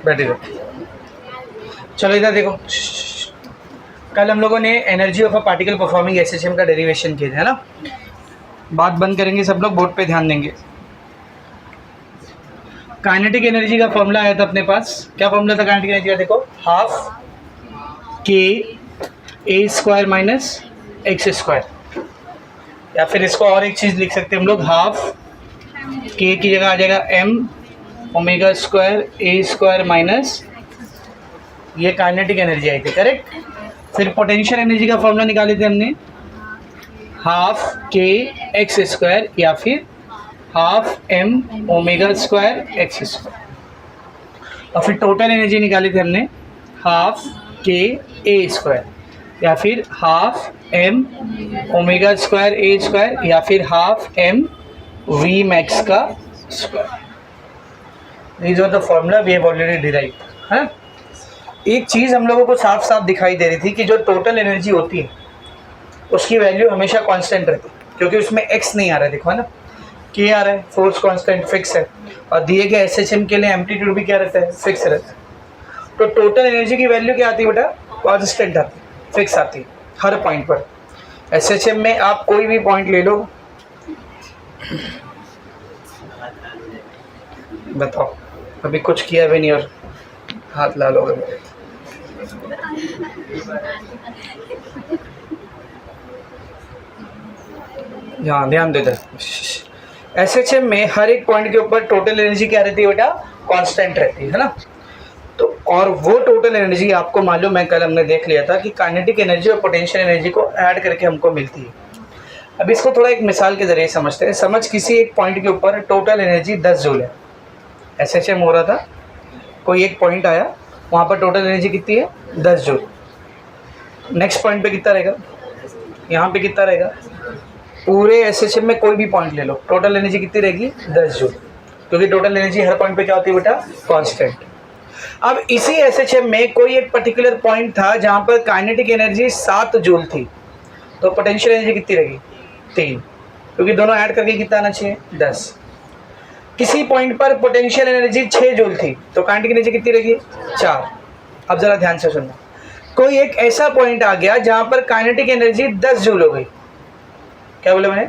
बैठे रहो। चलो इधर देखो, कल हम लोगों ने energy of a particle performing SHM का डेरिवेशन किया था, है ना। बात बंद करेंगे, सब लोग बोर्ड पे ध्यान देंगे। काइनेटिक एनर्जी का फॉर्मूला आया था अपने पास। क्या फॉर्मूला था काइनेटिक एनर्जी का? देखो, हाफ के ए स्क्वायर माइनस एक्स स्क्वायर, या फिर इसको और एक चीज़ लिख सकते हैं हम लोग, हाफ के की जगह आ जाएगा एम ओमेगा स्क्वायर ए स्क्वायर माइनस, ये काइनेटिक एनर्जी आई थी, करेक्ट। फिर पोटेंशियल एनर्जी का फॉर्मूला निकाले थे हमने, हाफ के एक्स स्क्वायर या फिर half m omega square x square. और फिर टोटल एनर्जी निकाली थी हमने, हाफ के ए स्क्वायर या फिर हाफ एम ओमेगा स्क्वायर ए स्क्वायर या फिर हाफ एम वी मैक्स का square. These are the formula we have already derived, है। एक चीज़ हम लोगों को साफ साफ दिखाई दे रही थी कि जो टोटल एनर्जी होती है उसकी वैल्यू हमेशा कांस्टेंट रहती है, क्योंकि उसमें एक्स नहीं आ रहा है, देखो, है ना, के आ रहा है, फोर्स कांस्टेंट फिक्स है, और दिए गए एसएचएम के लिए एम्पलीट्यूड भी क्या रहता है, फिक्स रहता है। तो टोटल एनर्जी की वैल्यू क्या आती है बेटा? कांस्टेंट आती है, फिक्स आती है हर पॉइंट पर। एसएचएम में आप कोई भी पॉइंट ले लो, बताओ, अभी कुछ किया भी नहीं और हाथ ला लोगे मेरे। हाँ, ध्यान दे दे। एसएचएम में हर एक पॉइंट के ऊपर टोटल एनर्जी क्या रहती है बेटा? कांस्टेंट रहती है ना। तो और वो टोटल एनर्जी आपको मालूम है, कल हमने देख लिया था कि काइनेटिक एनर्जी और पोटेंशियल एनर्जी को ऐड करके हमको मिलती है। अब इसको थोड़ा एक मिसाल के जरिए समझते हैं। समझ किसी एक पॉइंट के ऊपर टोटल एनर्जी 10 जूल है, एसएचएम हो रहा था, कोई एक पॉइंट आया, वहाँ पर टोटल एनर्जी कितनी है? 10 जूल। नेक्स्ट पॉइंट पे कितना रहेगा? यहाँ पे कितना रहेगा? पूरे एसएचएम में कोई भी पॉइंट ले लो, टोटल एनर्जी कितनी रहेगी? 10 जूल, क्योंकि टोटल एनर्जी हर पॉइंट पे क्या होती है बेटा? कांस्टेंट। अब इसी एसएचएम में कोई एक पर्टिकुलर पॉइंट था जहाँ पर काइनेटिक एनर्जी 7 जूल थी, तो पोटेंशियल एनर्जी कितनी रहेगी? 3, क्योंकि दोनों ऐड करके कितना आना चाहिए? 10। किसी पॉइंट पर पोटेंशियल एनर्जी 6 जूल थी, तो काइनेटिक एनर्जी कितनी रहेगी? 4। अब जरा ध्यान से सुनना, कोई एक ऐसा पॉइंट आ गया जहाँ पर काइनेटिक एनर्जी 10 जूल हो गई। क्या बोला मैंने?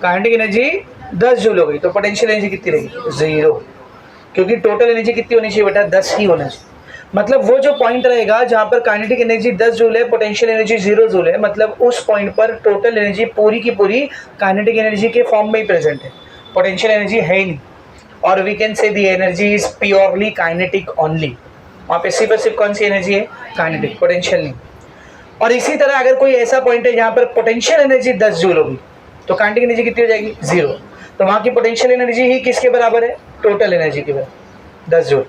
काइनेटिक एनर्जी 10 जूल हो गई, तो पोटेंशियल एनर्जी कितनी रहेगी? 0, क्योंकि टोटल एनर्जी कितनी होनी चाहिए बेटा? 10 ही होना चाहिए। मतलब वो जो पॉइंट रहेगा जहाँ पर काइनेटिक एनर्जी 10 जूल है, पोटेंशियल एनर्जी 0 जूल है, मतलब उस पॉइंट पर टोटल एनर्जी पूरी की पूरी काइनेटिक एनर्जी के फॉर्म में ही प्रेजेंट है, पोटेंशियल एनर्जी है ही नहीं। और we can say the energy is purely kinetic only. वहाँ पे सिर्फ कौन सी एनर्जी है? काइनेटिक, पोटेंशियल नहीं। और इसी तरह अगर कोई ऐसा पॉइंट है जहाँ पर पोटेंशियल एनर्जी 10 जूल होगी, तो काइनेटिक एनर्जी कितनी हो जाएगी? 0। तो वहाँ की पोटेंशियल एनर्जी ही किसके बराबर है? टोटल एनर्जी के बराबर, 10 जूल।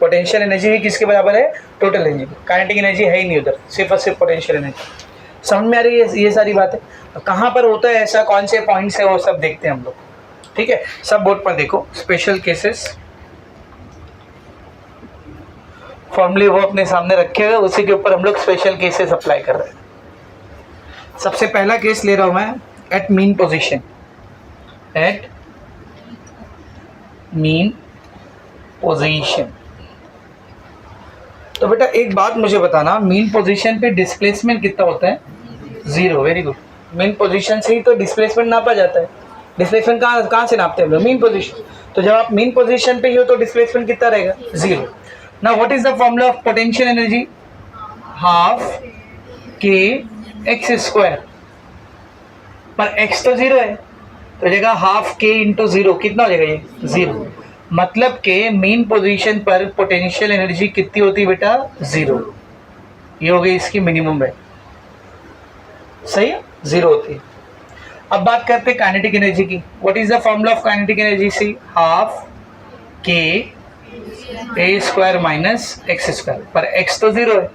पोटेंशियल एनर्जी ही किसके बराबर है? Total energy. काइनेटिक एनर्जी है ही नहीं उधर, सिर्फ और सिर्फ पोटेंशियल एनर्जी। समझ में आ रही है ये सारी बातें? तो कहाँ पर होता है ऐसा, कौन से पॉइंट्स है, वो सब देखते हैं हम लोग, ठीक है। सब बोर्ड पर देखो, स्पेशल केसेस फॉर्मूले वो अपने सामने रखे हुए, उसी के ऊपर हम लोग स्पेशल केसेस अप्लाई कर रहे हैं। सबसे पहला केस ले रहा हूं मैं, at mean position. At mean position, तो बेटा एक बात मुझे बताना, मीन पोजीशन पे डिस्प्लेसमेंट कितना होता है? 0। Very good. मीन पोजीशन से ही तो डिस्प्लेसमेंट नापा जाता है। डिस्प्लेसमेंट कहाँ से नापते हैं हम लोग? Mean position. तो जब आप मीन पोजीशन पे ही हो तो डिस्प्लेसमेंट कितना रहेगा? 0। Now what is the formula of potential energy? Half K x square, पर x तो 0 है, तो जगह हाफ के इंटू 0 कितना हो जाएगा? ये 0। मतलब के मेन पोजीशन पर पोटेंशियल एनर्जी कितनी होती है बेटा? 0। ये हो गई इसकी मिनिमम है, सही है, 0 होती है। अब बात करते हैं काइनेटिक एनर्जी की। What is the formula of kinetic energy? See half के ए स्क्वायर माइनस एक्स स्क्वायर, पर एक्स तो 0 है,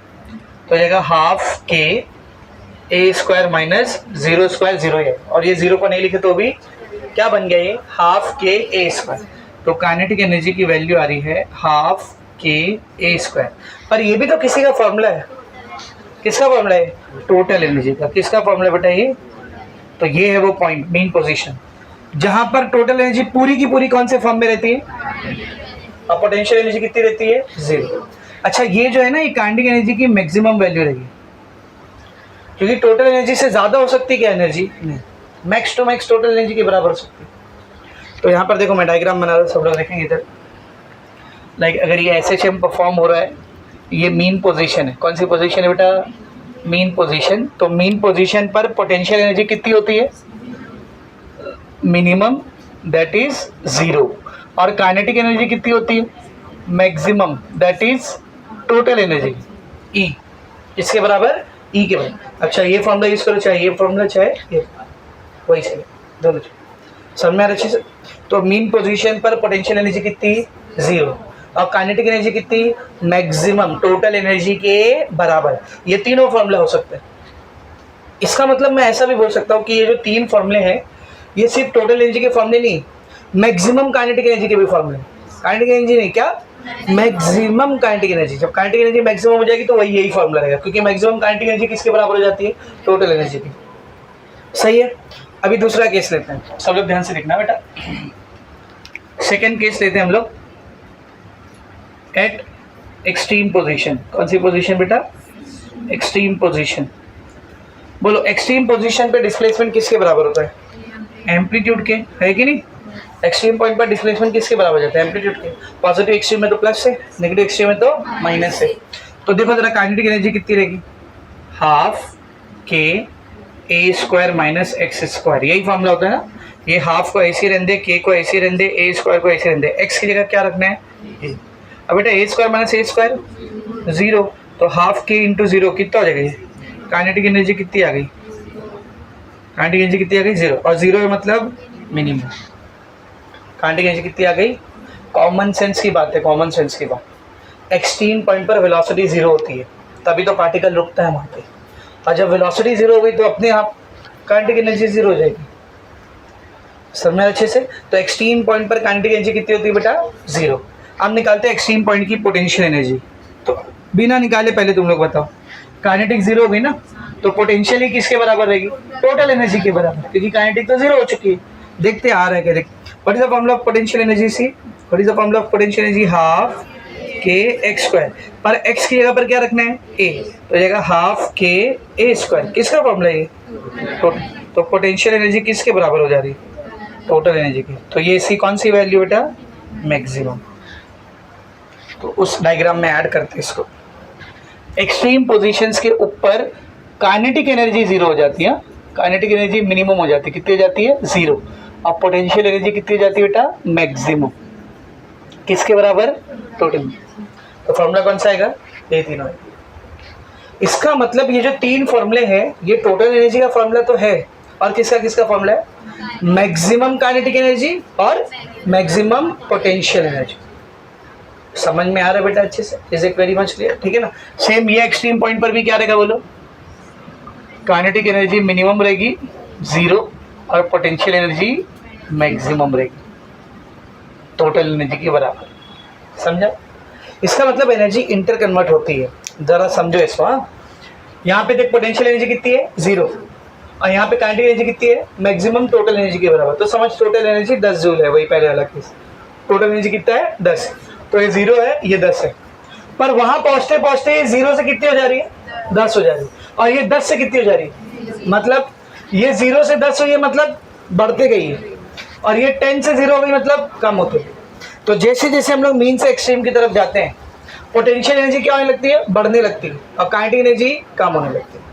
तो जगह हाफ के ए स्क्वायर माइनस 0 स्क्वायर 0 है, और ये 0 को नहीं लिखे तो भी क्या बन गया? ये हाफ के ए स्क्वायर। तो काइनेटिक एनर्जी की वैल्यू आ रही है हाफ के ए स्क्वायर। पर ये भी तो किसी का फॉर्मूला है। किसका फॉर्मूला है? टोटल एनर्जी का। किसका फॉर्मूला बेटा ये? तो ये है वो पॉइंट, मीन पोजीशन। जहां पर टोटल एनर्जी पूरी की पूरी कौन से फॉर्म में रहती है, और पोटेंशियल एनर्जी कितनी रहती है, 0। अच्छा ये जो है ना, ये काइनेटिक एनर्जी की मैक्सिमम वैल्यू रहेगी, क्योंकि टोटल एनर्जी से ज्यादा हो सकती है क्या एनर्जी, नहीं, max to max total energy के बराबर हो सकती है। तो यहाँ पर देखो मैं डायग्राम बना रहा हूँ, सब लोग देखेंगे इधर। लाइक अगर ये SHM परफॉर्म हो रहा है, ये मीन पोजीशन है, कौन सी पोजीशन है बेटा, मीन पोजीशन। तो मीन पोजीशन पर पोटेंशियल एनर्जी कितनी होती है, मिनिमम, दैट इज 0। और काइनेटिक एनर्जी कितनी होती है, maximum, that is total energy, E। इसके बराबर, E के बराबर। अच्छा ये फॉर्मूला यूज करो, चाहे ये फॉर्मूला चाहे ये, वही चले, दोनों समझ में आ रहा अच्छे से। तो मीन पोजीशन पर पोटेंशियल एनर्जी कितनी, 0, और काइनेटिक एनर्जी कितनी, मैक्सिमम, टोटल एनर्जी के बराबर। ये तीनों फॉर्मूला हो सकते हैं। इसका मतलब मैं ऐसा भी बोल सकता हूँ कि ये जो तीन फॉर्मूले हैं, ये सिर्फ टोटल एनर्जी के फॉर्मूले नहीं, मैक्सिमम काइनेटिक एनर्जी के भी फॉर्मूले। काइनेटिक एनर्जी नहीं, क्या, मैक्सिमम काइनेटिक एनर्जी। जब काइनेटिक एनर्जी मैक्सिमम हो जाएगी तो वही यही फॉर्मूला रहेगा, क्योंकि मैक्सिमम काइनेटिक एनर्जी किसके बराबर हो जाती है, टोटल एनर्जी की। सही है। अभी दूसरा केस लेते हैं, सब लोग ध्यान से देखना बेटा। सेकेंड केस लेते हैं हम लोग, एट एक्सट्रीम पोजीशन। कौन सी पोजीशन बेटा, एक्सट्रीम पोजीशन। बोलो एक्सट्रीम पोजीशन पे डिस्प्लेसमेंट किसके बराबर होता है, एम्पलीट्यूड के, है कि नहीं। एक्सट्रीम पॉइंट पर डिस्प्लेसमेंट किसके बराबर हो जाता है, एम्पलीट्यूड के। पॉजिटिव एक्सट्रीम में तो प्लस है, नेगेटिव एक्सट्रीम में तो माइनस है। तो देखो जरा काइनेटिक एनर्जी कितनी रहेगी, हाफ के ए स्क्वायर माइनस एक्स स्क्वायर, यही फॉर्मूला होता है ना। ये हाफ को ऐसे रहने दे, के को ऐसे रहने दे, ए स्क्वायर को ऐसे रहने दे, एक्स की जगह क्या रखना है, ए। अब बेटा ए स्क्वायर माइनस ए स्क्वायर 0, तो हाफ के इंटू 0 कितना हो जाएगा, ये काइनेटिक एनर्जी कितनी आ गई, काइनेटिक एनर्जी कितनी आ गई, 0। और 0 है मतलब मिनिमम, काइनेटिक एनर्जी कितनी आ गई। कॉमन सेंस की बात है, कॉमन सेंस की बात। एक्सट्रीम पॉइंट पर वेलोसिटी 0 होती है, तभी तो पार्टिकल रुकता है वहाँ पे। और जब वेलोसिटी 0 हो गई तो अपने आप काइनेटिक एनर्जी 0 हो जाएगी। समझ अच्छे से। तो एक्सट्रीम पॉइंट पर काइनेटिक एनर्जी कितनी होती है बेटा, 0। अब निकालते हैं एक्सट्रीम पॉइंट की पोटेंशियल एनर्जी। तो बिना निकाले पहले तुम लोग बताओ, काइनेटिक 0 हो गई ना, तो पोटेंशियल ही किसके बराबर रहेगी, टोटल एनर्जी के बराबर, क्योंकि काइनेटिक तो 0 हो चुकी है। देखते आ रहा है क्या, देख what is the formula of potential energy, see what is the formula of potential energy, half K x square. पर एक्स की जगह पर क्या रखना है, ए, तो हो जाएगा हाफ के ए स्क्वायर। किसका फॉर्मूला है ये, टोटल। तो पोटेंशियल एनर्जी किसके बराबर हो जा रही है, टोटल एनर्जी की। तो ये इसकी कौन सी वैल्यू बेटा, मैक्सिमम। तो उस डायग्राम में ऐड करते हैं इसको। एक्सट्रीम पोजीशंस के ऊपर काइनेटिक एनर्जी 0 हो जाती है, काइनेटिक एनर्जी मिनिमम हो जाती है, कितनी हो जाती है, 0। और पोटेंशियल एनर्जी कितनी हो जाती है बेटा, मैक्सिमम, किसके बराबर, टोटल। तो फॉर्मूला कौन सा आएगा, ये तीनों है। इसका मतलब ये जो तीन फॉर्मूले हैं, ये टोटल एनर्जी का फॉर्मूला तो है, और किसका किसका फॉर्मूला है, मैक्सिमम काइनेटिक एनर्जी और मैक्सिमम पोटेंशियल एनर्जी। समझ में आ रहा है बेटा अच्छे से, is it very much clear, ठीक है ना। सेम ये एक्सट्रीम पॉइंट पर भी क्या रहेगा बोलो, काइनेटिक एनर्जी मिनिमम रहेगी 0 और पोटेंशियल एनर्जी मैक्सिमम रहेगी, टोटल एनर्जी के बराबर। समझा। इसका मतलब एनर्जी इंटर कन्वर्ट होती है, जरा समझो इसको। हाँ, यहाँ पे देख पोटेंशियल एनर्जी कितनी है, 0, और यहाँ पे काइनेटिक एनर्जी कितनी है, मैक्सिमम टोटल एनर्जी के बराबर। तो समझ टोटल एनर्जी 10 जूल है, वही पहले वाला केस। टोटल एनर्जी कितना है, 10। तो ये 0 है, ये 10 है। पर वहां पहुंचते पहुंचते ये 0 से कितनी हो जा रही है, 10 हो जा रही है। और ये 10 से कितनी हो जा रही है, मतलब ये 0 से 10 हुई है, मतलब बढ़ते गई है। और ये 10 से 0 हो गई, मतलब कम होते गई। तो जैसे जैसे हम लोग मीन से एक्सट्रीम की तरफ जाते हैं, पोटेंशियल एनर्जी क्या होने लगती है, बढ़ने लगती है, और काइनेटिक एनर्जी कम होने लगती है।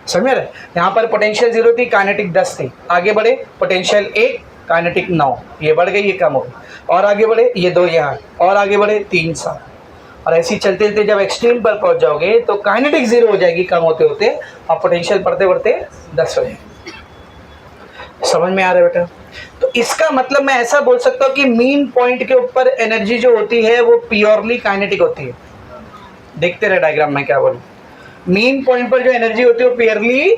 समझ रहे। यहाँ पर पोटेंशियल 0 थी, काइनेटिक 10 थी। आगे बढ़े, पोटेंशियल 1, काइनेटिक 9, ये बढ़ गई, ये कम हो गई। और आगे बढ़े, ये 2 यहाँ, और आगे बढ़े 3 7, और ऐसे ही चलते चलते जब एक्सट्रीम पर पहुंच जाओगे तो काइनेटिक 0 हो जाएगी कम होते होते, और पोटेंशियल बढ़ते बढ़ते 10 हो जाएगी। समझ में आ रहा है बेटा। तो इसका मतलब मैं ऐसा बोल सकता हूँ कि मीन पॉइंट के ऊपर एनर्जी जो होती है वो प्योरली काइनेटिक होती है। देखते रहे डायग्राम में क्या बोलूँ। मीन पॉइंट पर जो एनर्जी होती है वो प्योरली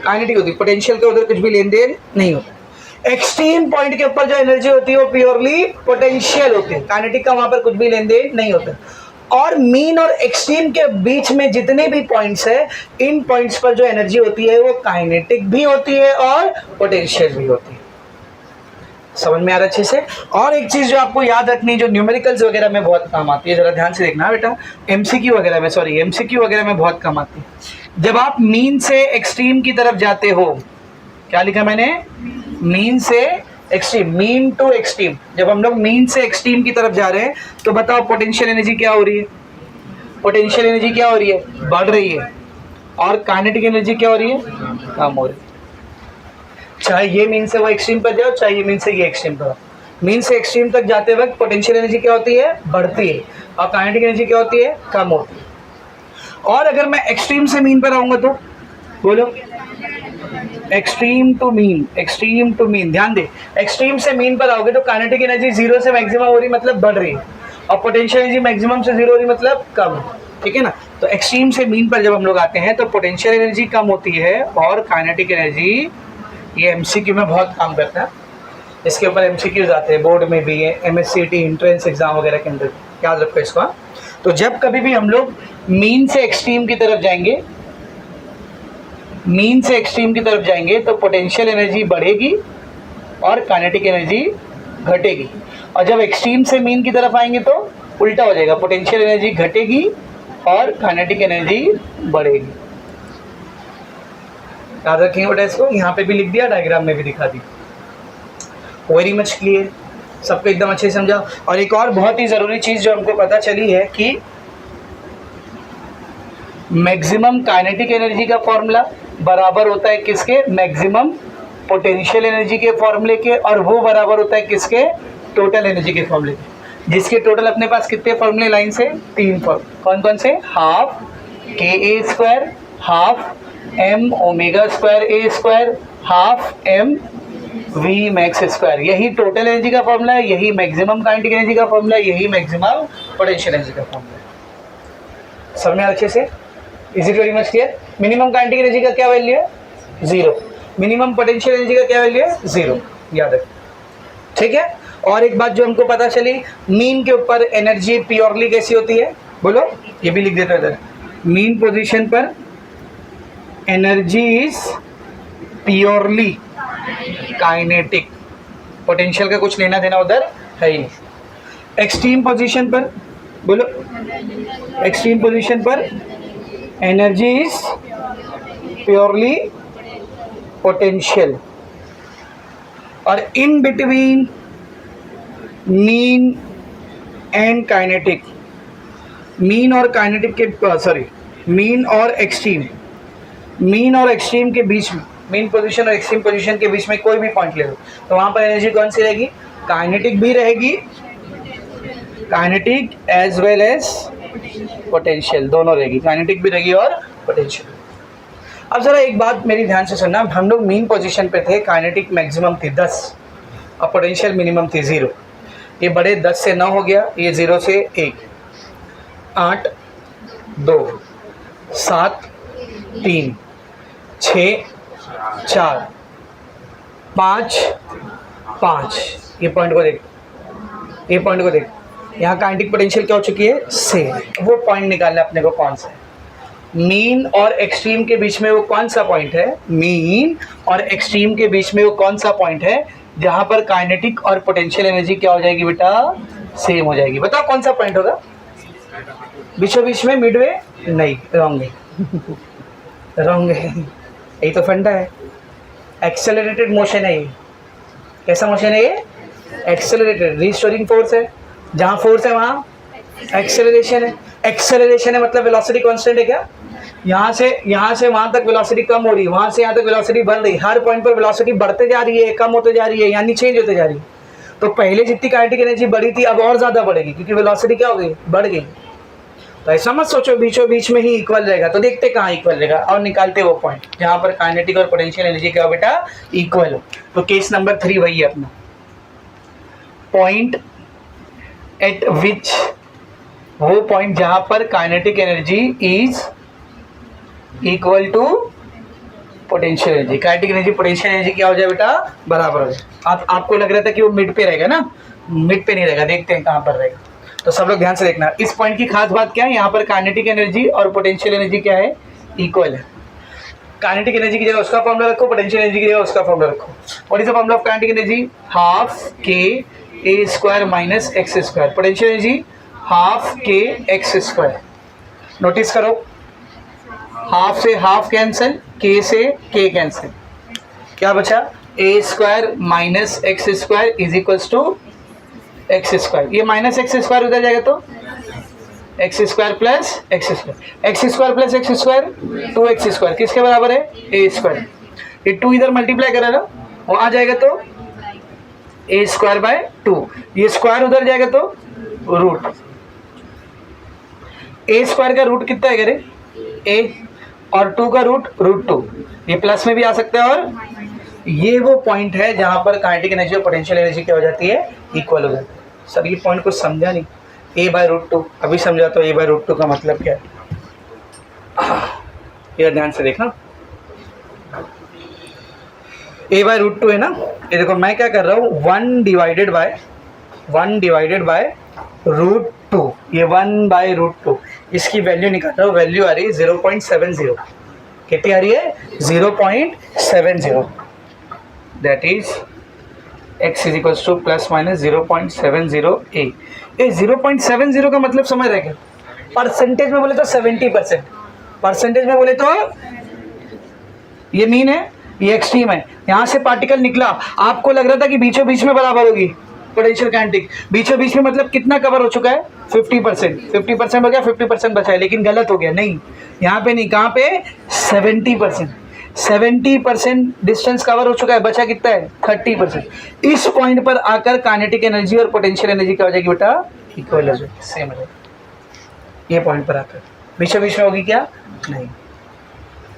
काइनेटिक होती है, पोटेंशियल के उधर कुछ भी लेन देन नहीं होता। एक्सट्रीम पॉइंट के ऊपर जो एनर्जी होती है वो प्योरली पोटेंशियल होती है, काइनेटिक का वहां पर कुछ भी लेन देन नहीं होता। और मीन और एक्सट्रीम के बीच में जितने भी पॉइंट्स है, इन पॉइंट्स पर जो एनर्जी होती है वो काइनेटिक भी होती है और पोटेंशियल भी होती है। समझ में आ रहा है अच्छे से। और एक चीज़ जो आपको याद रखनी, जो न्यूमेरिकल्स वगैरह में बहुत काम आती है, जरा ध्यान से देखना बेटा, एमसीक्यू वगैरह में बहुत काम आती है। जब आप मीन से एक्सट्रीम की तरफ जाते हो, क्या लिखा मैंने, मीन से एक्सट्रीम, मीन टू एक्सट्रीम, जब हम लोग मीन से एक्सट्रीम की तरफ जा रहे हैं तो बताओ पोटेंशियल एनर्जी क्या हो रही है, पोटेंशियल एनर्जी क्या हो रही है, बढ़ रही है, और काइनेटिक एनर्जी क्या हो रही है, कम हो रही है। चाहे ये मीन से वो एक्सट्रीम पर जाओ, चाहे ये मीन से ये एक्सट्रीम पर, मीन से एक्सट्रीम तक जाते वक्त पोटेंशियल एनर्जी क्या होती है, बढ़ती है, और काइनेटिक एनर्जी क्या होती है, कम होती है। और अगर मैं एक्सट्रीम से मीन पर आऊंगा तो बोलो, एक्सट्रीम टू मीन, ध्यान दे, एक्सट्रीम से मीन पर आओगे तो काइनेटिक एनर्जी जीरो से मैक्सिमम हो रही, मतलब बढ़ रही है, और पोटेंशियल एनर्जी मैक्सिमम से जीरो हो रही, मतलब कम, ठीक है ना। तो एक्सट्रीम से मीन पर जब हम लोग आते हैं तो पोटेंशियल एनर्जी कम होती है और काइनेटिक एनर्जी, ये एमसीक्यू में बहुत काम करता है, इसके ऊपर एमसीक्यूज आते हैं बोर्ड में भी, है एमएससीटी एंट्रेंस एग्जाम वगैरह के अंदर, याद रखो इसको। तो जब कभी भी हम लोग मीन से एक्सट्रीम की तरफ जाएंगे, मीन से एक्सट्रीम की तरफ जाएंगे तो पोटेंशियल एनर्जी बढ़ेगी और काइनेटिक एनर्जी घटेगी, और जब एक्सट्रीम से मीन की तरफ आएंगे तो उल्टा हो जाएगा, पोटेंशियल एनर्जी घटेगी और काइनेटिक एनर्जी बढ़ेगी। याद रखेंगे बेटा इसको, यहाँ पे भी लिख दिया, डायग्राम में भी दिखा दी। वेरी मच क्लियर, सबको एकदम अच्छे से समझा। और एक और बहुत ही ज़रूरी चीज़ जो हमको पता चली है कि मैक्सिमम काइनेटिक एनर्जी का फॉर्मूला बराबर होता है किसके, मैक्सिमम पोटेंशियल एनर्जी के फॉर्मूले के, और वो बराबर होता है किसके, टोटल एनर्जी के फॉर्मूले के, जिसके टोटल अपने पास कितने फॉर्मूले लाइन से, 3 फॉर्मूले, कौन कौन से, हाफ के ए square, half m omega square ए square, half m v max square, यही टोटल एनर्जी का फॉर्मूला है, यही मैक्सिमम काइनेटिक एनर्जी का फॉर्मूला है, यही मैक्सिमम पोटेंशियल एनर्जी का फॉर्मूला है। समझ में अच्छे से, is it very much clear. Minimum kinetic energy का क्या वैल्यू है, 0, मिनिमम पोटेंशियल एनर्जी का क्या वैल्यू है, 0, याद रखें, ठीक है। और एक बात जो हमको पता चली, मीन के ऊपर एनर्जी प्योरली कैसी होती है, बोलो, ये भी लिख देता इधर, मीन पोजीशन पर energy is purely kinetic, potential का कुछ लेना देना उधर है ही नहीं। एक्सट्रीम पोजीशन पर बोलो, एक्सट्रीम पोजीशन पर एनर्जी इज प्योरली पोटेंशियल, और in between mean and kinetic, mean और काइनेटिक के सॉरी मीन और एक्सट्रीम, मीन और एक्सट्रीम के बीच में, मीन पोजीशन और एक्सट्रीम पोजीशन के बीच में कोई भी पॉइंट ले लो तो वहाँ पर एनर्जी कौन सी रहेगी, काइनेटिक भी रहेगी, kinetic as well as potential, दोनों रहेगी, काइनेटिक भी रहेगी और पोटेंशियल। अब ज़रा एक बात मेरी ध्यान से सुनना, हम लोग मीन पोजीशन पे थे, काइनेटिक मैक्सिमम थी 10 और पोटेंशियल मिनिमम थी 0, ये बड़े 10 से 9 हो गया, ये 0 से 1, 8 2 7 3 6 4 5 5, ये पॉइंट को देख, ये पॉइंट को देख, यहाँ काइनेटिक पोटेंशियल क्या हो चुकी है, सेम। वो पॉइंट निकालना अपने को कौन सा है, मीन और एक्सट्रीम के बीच में वो कौन सा पॉइंट है, मीन और एक्सट्रीम के बीच में वो कौन सा पॉइंट है जहाँ पर काइनेटिक और पोटेंशियल एनर्जी क्या हो जाएगी बेटा, सेम हो जाएगी। बताओ कौन सा पॉइंट होगा, बीचों बीच में, मिडवे नहीं, रॉन्ग है, रॉन्ग है, यही तो फंडा है, एक्सेलरेटेड मोशन है ये। कैसा मोशन है ये, एक्सेलरेटेड, रिस्टोरिंग फोर्स है, जहाँ फोर्स है वहाँ एक्सेलरेशन है, एक्सेलरेशन है मतलब वेलोसिटी कांस्टेंट है क्या, यहाँ से वहाँ तक वेलोसिटी कम हो रही है, वहाँ से यहाँ तक वेलोसिटी बढ़ रही है, हर पॉइंट पर वेलोसिटी बढ़ते जा रही है, कम होते जा रही है, यानी चेंज होते जा रही है। तो पहले जितनी काइनेटिक एनर्जी बढ़ी थी अब और ज़्यादा बढ़ेगी क्योंकि वेलोसिटी क्या हो गई, बढ़ गई। तो ऐसा मत सोचो बीचों बीच में ही इक्वल रहेगा, तो देखते कहाँ इक्वल रहेगा और निकालते वो पॉइंट जहाँ पर काइनेटिक और पोटेंशियल एनर्जी क्या हो बेटा, इक्वल हो। तो केस नंबर 3 वही है अपना, पॉइंट एट विच, वो पॉइंट जहाँ पर kinetic energy is equal to potential energy, kinetic energy potential energy क्या हो जाए बेटा, बराबर हो जाए। आपको लग रहा था कि वो मिड पे रहेगा ना, मिड पे नहीं रहेगा, देखते हैं कहाँ पर रहेगा। तो सब लोग ध्यान से देखना, इस पॉइंट की खास बात क्या है, यहाँ पर काइनेटिक एनर्जी और पोटेंशियल एनर्जी क्या है, इक्वल है। काइनेटिक एनर्जी की जगह उसका फॉर्मूला रखो, पोटेंशियल एनर्जी की जगह उसका फॉर्मूला रखो. What is the formula of kinetic energy? Half के ए square minus x square. Potential energy half K x square. Notice करो, हाफ से हाफ कैंसिल, के से के कैंसिल, क्या बचा? A square minus x square is equals to x square. ये minus x square उधर जाएगा तो x square plus x square. X square plus x square 2x square किसके बराबर है? A square. ये 2 इधर मल्टीप्लाई करा ना, वो आ जाएगा तो ए स्क्वायर बाय 2. ये स्क्वायर उधर जाएगा तो रूट. ए स्क्वायर का रूट कितना है रे? ए, और 2 का रूट रूट 2. ये प्लस में भी आ सकता है. और ये वो पॉइंट है जहां पर काइनेटिक एनर्जी और पोटेंशियल एनर्जी क्या हो जाती है? इक्वल हो जाती है. सर ये पॉइंट कुछ समझा नहीं. ए बाय रूट 2 अभी समझा. तो ए बाय रूट 2 का मतलब क्या है? ये ध्यान से देखना. ए बाय रूट 2 है ना, ये देखो मैं क्या कर रहा हूँ, 1 डिवाइडेड बाय रूट 2. ये 1 बाय रूट 2 इसकी वैल्यू निकाल रहा हूँ. वैल्यू आ रही है 0.70. कितनी आ रही है? 0.70. That is x is equals to plus minus 0.70 a. ये 0.70 का मतलब समझ रहे क्या? परसेंटेज में बोले तो 70%, परसेंटेज में बोले तो ये मीन है, ये एक्सट्रीम है. यहाँ से पार्टिकल निकला, आपको लग रहा था कि बीचों बीच में बराबर होगी पोटेंशियल काइनेटिक. बीचों बीच में मतलब कितना कवर हो चुका है? 50%. 50% हो गया, 50% बचा है. लेकिन गलत हो गया. नहीं, यहाँ पे नहीं. कहाँ पे? 70%. 70% डिस्टेंस कवर हो चुका है. बचा कितना है? 30%. इस पॉइंट पर आकर काइनेटिक एनर्जी और पोटेंशियल एनर्जी क्या हो जाएगी बेटा? इक्वल हो जाएगी, सेम हो जाएगी. ये पॉइंट पर आकर बीचों बीच में होगी क्या? नहीं.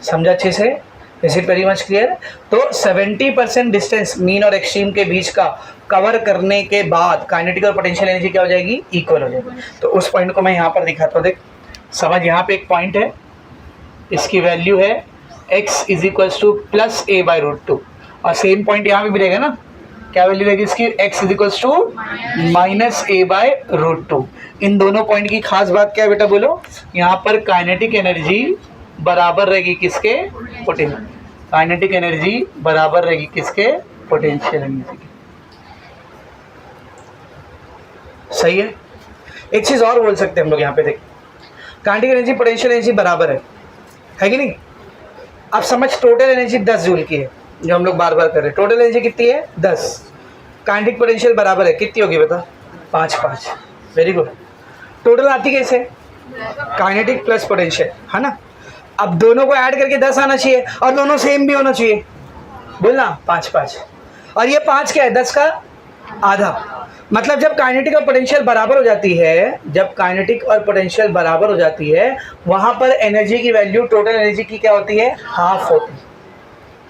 समझा अच्छे से? Is it very much clear? तो 70% डिस्टेंस मीन और एक्सट्रीम के बीच का कवर करने के बाद काइनेटिक और पोटेंशियल एनर्जी क्या हो जाएगी? इक्वल हो जाएगी. तो उस पॉइंट को मैं यहाँ पर दिखाता हूँ. देख समझ, यहाँ पे एक पॉइंट है, इसकी वैल्यू है x is equals to plus a by root 2. और सेम पॉइंट यहाँ पे भी रहेगा ना. क्या वैल्यू रहेगी इसकी? x is equals to minus a by root 2. इन दोनों पॉइंट की खास बात क्या है बेटा? बोलो. यहाँ पर काइनेटिक एनर्जी बराबर रहेगी किसके? पोटेंशियल. काइनेटिक एनर्जी बराबर रहेगी किसके? पोटेंशियल एनर्जी की. सही है. एक चीज और बोल सकते हैं हम लोग यहाँ पे. देख, काइनेटिक एनर्जी पोटेंशियल एनर्जी बराबर है कि नहीं? अब समझ, टोटल एनर्जी 10 जूल की है, जो हम लोग बार बार कर रहे हैं. टोटल एनर्जी कितनी है? 10. काइनेटिक पोटेंशियल बराबर है, कितनी होगी बता? 5. Very good. टोटल आती कैसे? काइनेटिक प्लस पोटेंशियल, है ना. अब दोनों को ऐड करके 10 आना चाहिए और दोनों सेम भी होना चाहिए. बोलना 5. और ये 5 क्या है? 10 का आधा. मतलब जब काइनेटिक और पोटेंशियल बराबर हो जाती है, जब काइनेटिक और पोटेंशियल बराबर हो जाती है, वहां पर एनर्जी की वैल्यू टोटल एनर्जी की क्या होती है? हाफ होती है.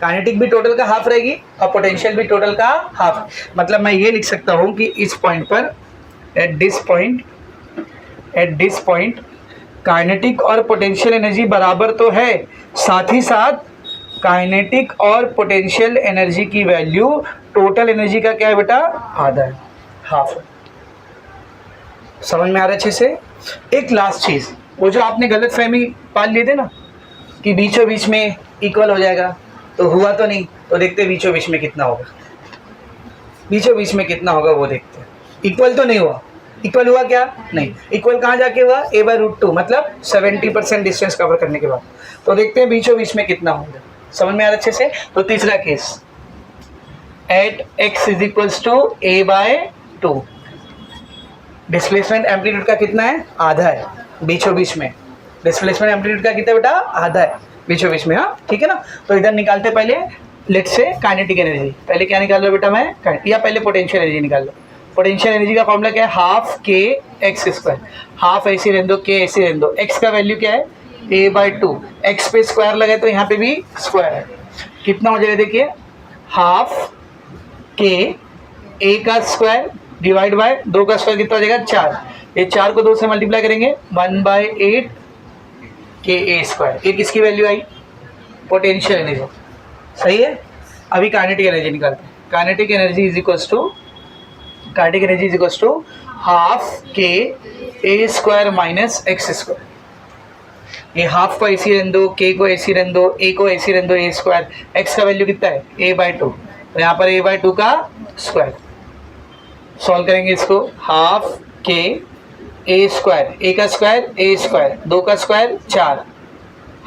काइनेटिक भी टोटल का हाफ रहेगी और पोटेंशियल भी टोटल का हाफ. मतलब मैं ये लिख सकता हूं कि इस पॉइंट पर, एट दिस पॉइंट काइनेटिक और पोटेंशियल एनर्जी बराबर तो है, साथ ही साथ काइनेटिक और पोटेंशियल एनर्जी की वैल्यू टोटल एनर्जी का क्या है बेटा? आधा है, हाफ. समझ में आ रहा है अच्छे से? एक लास्ट चीज, वो जो आपने गलत फहमी पाल लिए थे ना कि बीचों बीच में इक्वल हो जाएगा, तो हुआ तो नहीं. तो देखते बीचों बीच में कितना होगा. बीचों बीच में कितना होगा वो देखते हैं. इक्वल तो नहीं हुआ. इक्वल हुआ क्या? नहीं. इक्वल कहाँ जाके हुआ? ए बाय रूट 2, मतलब 70% डिस्टेंस कवर करने के बाद. तो देखते हैं बीचों बीच में कितना होगा. समझ में आ रहा अच्छे से? तो तीसरा case, at x is equals to a by 2. Displacement amplitude का कितना है? आधा है बीचों बीच में. डिस्प्लेसमेंट एम्पलीट्यूड का कितना बेटा? आधा है बीचों बीच में. हाँ ठीक है ना. तो इधर निकालते पहले, लेट्स से काइनेटिक एनर्जी. पहले क्या निकाल लो बेटा? मैं या पहले पोटेंशियल एनर्जी निकाल लो. पोटेंशियल एनर्जी का फॉर्मूला क्या है? Half K x square. Half ऐसी रहने दो, के ऐसी रहने दो. एक्स का वैल्यू क्या है? ए बाय 2. एक्स पे स्क्वायर लगे तो यहाँ पे भी स्क्वायर है. कितना हो जाएगा देखिए? हाफ के ए का स्क्वायर डिवाइड बाय 2 का स्क्वायर कितना हो जाएगा? 4. ये 4 को 2 से मल्टीप्लाई करेंगे, 1/8 के ए स्क्वायर. ये किसकी वैल्यू आई? Potential energy. सही है. अभी काइनेटिक एनर्जी निकालते हैं. Kinetic energy is equals to half के ए स्क्वायर माइनस एक्स स्क्वायर. ये हाफ को ऐसी रहने दो, के को ऐसी रहने दो, ए को ऐसी रहने दो, ए स्क्वायर, एक्स का वैल्यू कितना है a/2, और यहाँ पर a/2 का स्क्वायर। सॉल्व करेंगे इसको, हाफ के ए स्क्वायर, ए का स्क्वायर ए स्क्वायर, 2 का स्क्वायर 4,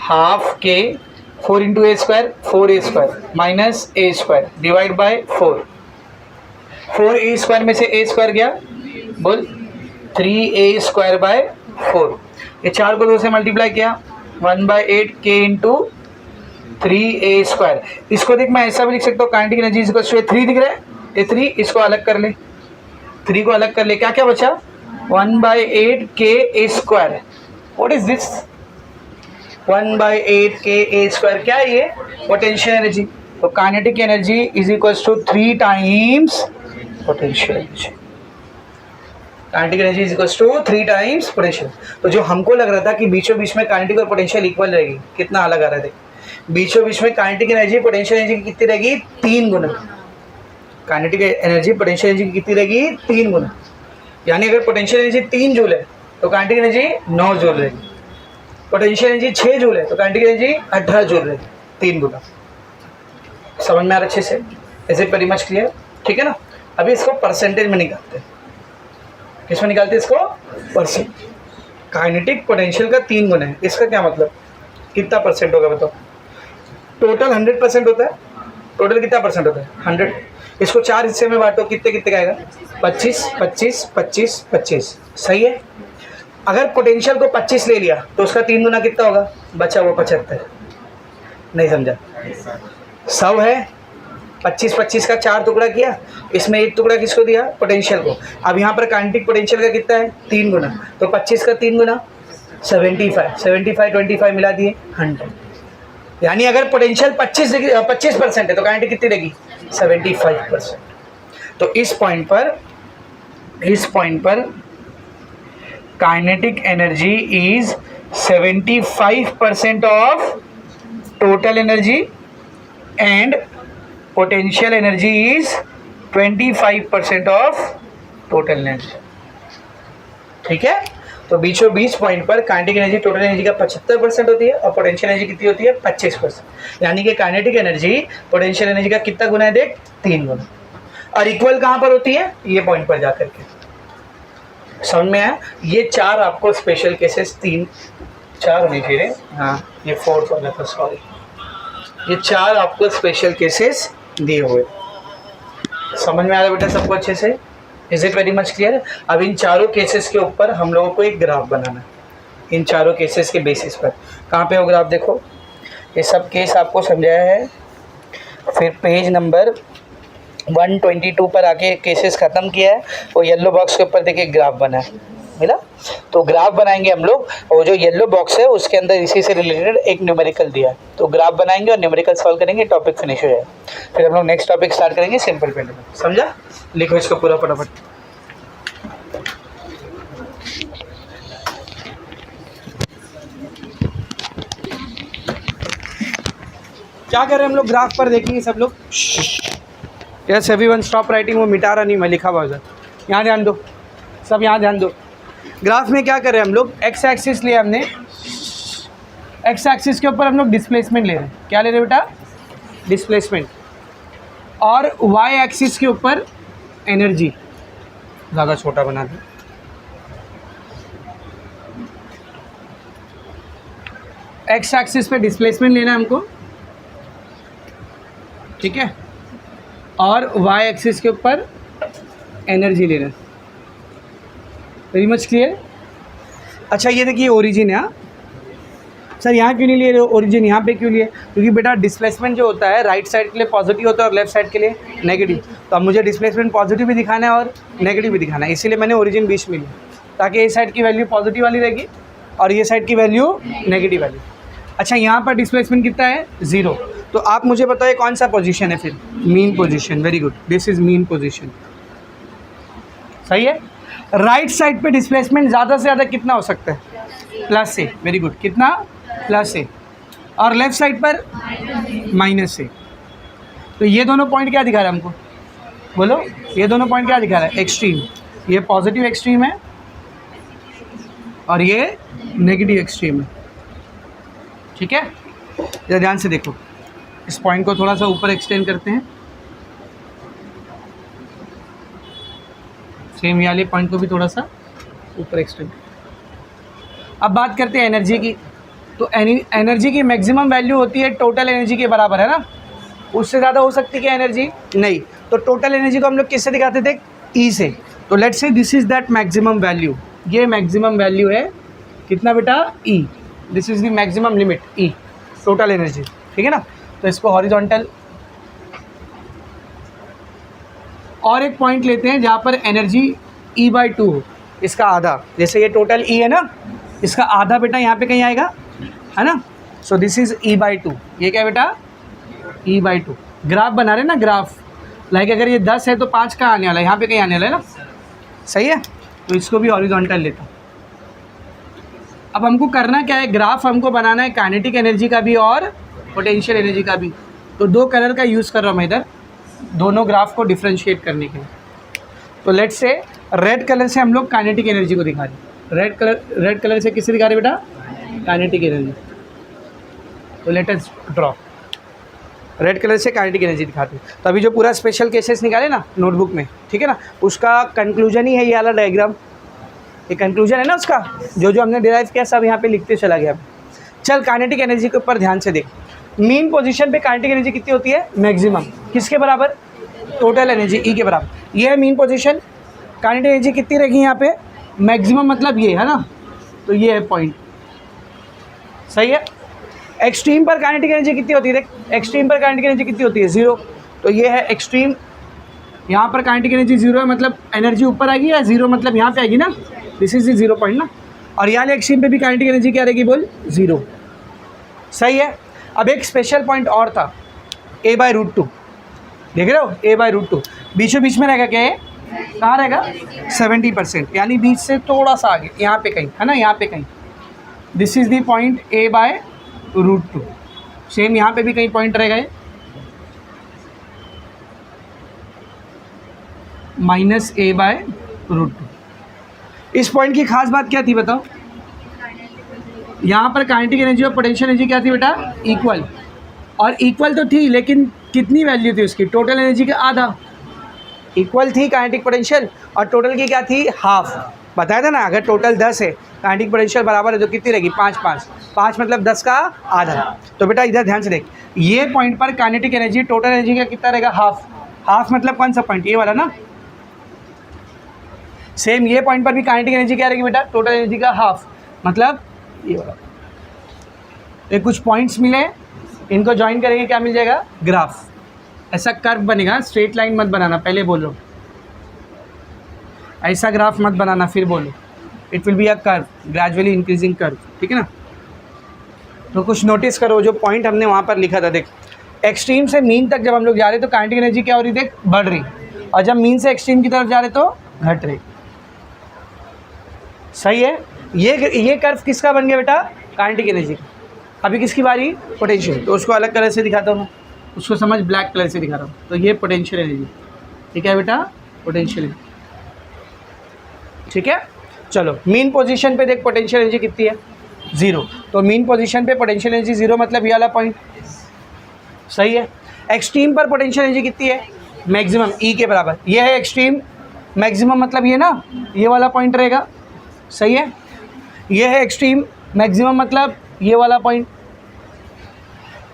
हाफ के 4 into A square 4a square minus A square divide by 4, 4a square में से a स्क्वायर गया, बोल 3a स्क्वायर बाय 4, ये 4 को 2 से मल्टीप्लाई किया 1/8 k इंटू 3a स्क्वायर। इसको देख मैं ऐसा भी लिख सकता हूँ, kinetic energy is equal to 3 दिख रहा है, ये 3 इसको अलग कर ले, 3 को अलग कर ले, क्या क्या बचा 1/8 k a square. What is this 1/8 k a square, क्या है ये पोटेंशियल एनर्जी। तो kinetic energy is equal to 3 times potential energy, kinetic energy is equal to 3 times potential. तो जो हमको लग रहा था कि बीचों बीच में काइनेटिक और पोटेंशियल इक्वल रहेगी, कितना अलग आ रहा है, बीचों बीच में काइनेटिक एनर्जी पोटेंशियल एनर्जी की कितनी रहेगी 3 गुना, काइनेटिक एनर्जी पोटेंशियल एनर्जी की कितनी रहेगी 3 गुना। यानी अगर पोटेंशियल एनर्जी 3 जूल है तो काइनेटिक एनर्जी 9 जूल रहेगी, पोटेंशियल एनर्जी 6 जूल है तो काइनेटिक एनर्जी 18 जूल रहेगी, 3 गुना। समझ में आ रहा अच्छे से, is it very much clear, ठीक है ना। अभी इसको परसेंटेज में निकालते हैं, किसमें निकालते हैं इसको, परसेंट। काइनेटिक पोटेंशियल का 3 गुना है, इसका क्या मतलब, कितना परसेंट होगा बताओ। टोटल 100% होता है, टोटल कितना परसेंट होता है 100। इसको 4 हिस्से में बांटो, कितने कितने का आएगा 25 25 25 25, सही है। अगर पोटेंशियल को 25 ले लिया तो उसका 3 गुना कितना होगा, बचा वो 75, नहीं समझा, 100 है, 25 25 का 4 टुकड़ा किया, इसमें 1 टुकड़ा किसको दिया, पोटेंशियल को। अब यहाँ पर काइनेटिक पोटेंशियल का कितना है 3 गुना, तो 25 का 3 गुना 75, 75 25 मिला दिए 100। यानी अगर पोटेंशियल 25% है तो काइनेटिक कितनी रहेगी 75%। तो इस पॉइंट पर kinetic energy is 75% of total energy and potential energy is 25% of total energy, ठीक है। तो बीचों बीच पॉइंट पर काइनेटिक एनर्जी टोटल एनर्जी का 75% होती है और पोटेंशियल एनर्जी कितनी होती है 25%। यानी कि काइनेटिक एनर्जी पोटेंशियल एनर्जी का कितना गुना है देख, 3 गुना। और इक्वल कहाँ पर होती है, ये पॉइंट पर जाकर के। समझ में आया। ये 4 आपको स्पेशल केसेस, 4 होने चाहिए, हाँ ये 4th वाला था, सॉरी, ये 4 आपको स्पेशल केसेस दिए हुए। समझ में आ रहा है बेटा सबको अच्छे से, is it very much clear. अब इन चारों केसेस के ऊपर हम लोगों को एक ग्राफ बनाना है, इन चारों केसेस के बेसिस पर। कहाँ पे हो ग्राफ, देखो ये सब केस आपको समझाया है, फिर पेज नंबर 122 पर आके केसेस ख़त्म किया है, वो येलो बॉक्स के ऊपर देखिए ग्राफ बना है, मिला। तो ग्राफ बनाएंगे हम लोग, और जो येलो बॉक्स है उसके अंदर इसी से रिलेटेड एक न्यूमेरिकल दिया है, तो ग्राफ बनाएंगे और न्यूमेरिकल सॉल्व करेंगे, टॉपिक फिनिश हो जाएगा। फिर हम लोग नेक्स्ट टॉपिक स्टार्ट करेंगे सिंपल पेंट में, समझा। लिखो इसको पूरा फटाफट। क्या कर रहे हैं हम लोग, ग्राफ पर देखेंगे सब लोग। यस एवरीवन स्टॉप राइटिंग, वो मिटा रहा नहीं, मैं लिखा हुआ उधर, यहाँ ध्यान दो, सब यहाँ ध्यान दो। ग्राफ में क्या कर रहे हैं हम लोग, एक्स एक्सिस लिया हमने, एक्स एक्सिस के ऊपर हम लोग डिस्प्लेसमेंट ले रहे हैं, क्या ले रहे हैं बेटा, डिस्प्लेसमेंट। और वाई एक्सिस के ऊपर एनर्जी, ज़्यादा छोटा बना दें, एक्स एक्सिस पे डिस्प्लेसमेंट लेना है हमको, ठीक है, और वाई एक्सिस के ऊपर एनर्जी लेना है। Very much clear. अच्छा ये देखिए ओरिजिन है, सर यहाँ क्यों नहीं ले रहे हो ओरिजिन, यहाँ पे क्यों लिए, क्योंकि बेटा डिस्प्लेसमेंट जो होता है राइट साइड के लिए पॉजिटिव होता है और लेफ्ट साइड के लिए नेगेटिव। तो अब मुझे डिस्प्लेसमेंट पॉजिटिव भी दिखाना है और नेगेटिव भी दिखाना है, इसीलिए मैंने ओरिजिन बीच में लिया, ताकि ये साइड की वैल्यू पॉजिटिव वाली रहेगी और ये साइड की वैल्यू नेगेटिव वाली। अच्छा यहाँ पर डिस्प्लेसमेंट कितना है 0, तो आप मुझे बताइए कौन सा पोजीशन है फिर, mean position. Very good, this is mean position, सही है। राइट साइड पे डिस्प्लेसमेंट ज़्यादा से ज़्यादा कितना हो सकता है, प्लस ए, वेरी गुड, कितना प्लस ए, और लेफ्ट साइड पर माइनस ए। तो ये दोनों पॉइंट क्या दिखा रहा है हमको, बोलो ये दोनों पॉइंट क्या दिखा रहा है, एक्सट्रीम, ये पॉजिटिव एक्सट्रीम है और ये नेगेटिव एक्सट्रीम है। ठीक है, जरा ध्यान से देखो, इस पॉइंट को थोड़ा सा ऊपर एक्सटेंड करते हैं, सेम ये वाले पॉइंट को भी थोड़ा सा ऊपर एक्सटेंड। अब बात करते हैं एनर्जी की। तो एनर्जी की मैक्सिमम वैल्यू होती है टोटल एनर्जी के बराबर, है ना। उससे ज़्यादा हो सकती है एनर्जी नहीं। तो टोटल एनर्जी को हम लोग किससे दिखाते थे? ई से। तो let's say this is that maximum value, ये मैक्सिमम वैल्यू है कितना बेटा? E. This is the maximum limit E, total energy, ठीक है ना। तो इसको हॉरिजॉन्टल। और एक पॉइंट लेते हैं जहाँ पर एनर्जी E/2 हो, इसका आधा। जैसे ये टोटल ई है ना, इसका आधा बेटा यहाँ पे कहीं आएगा, है ना। So this is E/2। ये क्या बेटा? E/2। ग्राफ बना रहे ना, ग्राफ। लाइक अगर ये 10 है तो 5 कहाँ आने वाला है? यहाँ पे कहीं आने वाला है ना, सही है। तो इसको भी हॉरिजॉन्टल लेता हूँ। अब हमको करना क्या है? ग्राफ हमको बनाना है काइनेटिक एनर्जी का भी और पोटेंशियल एनर्जी का भी। तो दो कलर का यूज़ कर रहा हूँ मैं इधर, दोनों ग्राफ को डिफ्रेंशिएट करने के लिए। तो लेट्स से रेड कलर से हम लोग काइनेटिक एनर्जी को दिखा रहे हैं। रेड कलर से किससे दिखा रहे बेटा? Kinetic energy. तो let us draw. Red colour से काइनेटिक एनर्जी दिखाते हैं। तो अभी जो पूरा स्पेशल केसेस निकाले ना नोटबुक में, ठीक है ना, उसका कंक्लूजन ही है ये वाला डायग्राम। ये कंक्लूजन है ना उसका, जो जो हमने डिराइव किया सब यहाँ पे लिखते चला गया। चल काइनेटिक एनर्जी के ऊपर ध्यान से देख। मीन पोजीशन पे काइनेटिक एनर्जी कितनी होती है? मैक्सिमम। किसके बराबर? टोटल एनर्जी ई के बराबर। ये है मीन पोजीशन। काइनेटिक एनर्जी कितनी रहेगी यहाँ पे? मैक्सिमम, मतलब ये है ना। तो ये है पॉइंट, सही है। एक्सट्रीम पर काइनेटिक एनर्जी कितनी होती है? देख, एक्सट्रीम पर काइनेटिक एनर्जी कितनी होती है? 0। तो ये है एक्सट्रीम। यहाँ पर काइनेटिक एनर्जी 0 है, मतलब एनर्जी ऊपर आएगी, या 0 मतलब यहाँ पे आएगी ना, दिस इज 0 पॉइंट ना। और यहाँ एक्सट्रीम पे भी काइनेटिक एनर्जी क्या रहेगी? बोल 0, सही है। अब एक स्पेशल पॉइंट और था, a/√2। देख रहे हो? a/√2 बीचों बीच में रहेगा क्या? ये कहाँ रहेगा? 70%, यानी बीच से थोड़ा सा आगे, यहाँ पे कहीं, है ना, यहाँ पे कहीं। This is the point a/√2। Same यहाँ पे भी कहीं पॉइंट रहेगा ये, -a/√2। इस पॉइंट की खास बात क्या थी बताओ? यहाँ पर काइनेटिक एनर्जी और पोटेंशियल एनर्जी क्या थी बेटा? इक्वल। और इक्वल तो थी, लेकिन कितनी वैल्यू थी उसकी? टोटल एनर्जी का आधा। इक्वल थी काइनेटिक पोटेंशियल, और टोटल की क्या थी? हाफ। बताया था ना, अगर टोटल 10 है, काइनेटिक पोटेंशियल बराबर है, तो कितनी रहेगी? 5 मतलब 10 का आधा। तो बेटा इधर ध्यान से देख, ये पॉइंट पर काइनेटिक एनर्जी टोटल एनर्जी का कितना रहेगा? हाफ। हाफ मतलब कौन सा पॉइंट? ये वाला ना। सेम ये पॉइंट पर भी काइनेटिक एनर्जी क्या रहेगी बेटा? टोटल एनर्जी का हाफ, मतलब ये वाला। ये कुछ पॉइंट्स मिले, इनको ज्वाइन करेंगे, क्या मिल जाएगा? ग्राफ। ऐसा कर्व बनेगा, स्ट्रेट लाइन मत बनाना, पहले बोलो। ऐसा ग्राफ मत बनाना, फिर बोलो। It will be a curve, gradually increasing curve, ठीक है ना। तो कुछ नोटिस करो, जो पॉइंट हमने वहाँ पर लिखा था। देख, एक्सट्रीम से मीन तक जब हम लोग जा रहे तो काइनेटिक एनर्जी क्या हो रही? देख, बढ़ रही। और जब मीन से एक्सट्रीम की तरफ जा रहे तो घट रही, सही है। ये कर्व किसका बन गया बेटा? Kinetic energy. अभी किसकी बारी? पोटेंशियल। तो उसको अलग कलर से दिखाता हूँ मैं, उसको समझ, ब्लैक कलर से दिखा रहा हूँ। तो ये पोटेंशियल एनर्जी, ठीक है बेटा? पोटेंशियल एनर्जी, ठीक है। चलो, मीन पोजीशन पे देख पोटेंशियल एनर्जी कितनी है? 0। तो मीन पोजीशन पे पोटेंशियल एनर्जी 0, मतलब ये वाला पॉइंट, सही है। एक्सट्रीम पर पोटेंशियल एनर्जी कितनी है? मैक्सिमम, ई के बराबर। ये है एक्सट्रीम, मैक्सिमम मतलब ये ना, ये वाला पॉइंट रहेगा, सही है। ये है एक्सट्रीम, मैक्सिमम मतलब ये वाला पॉइंट।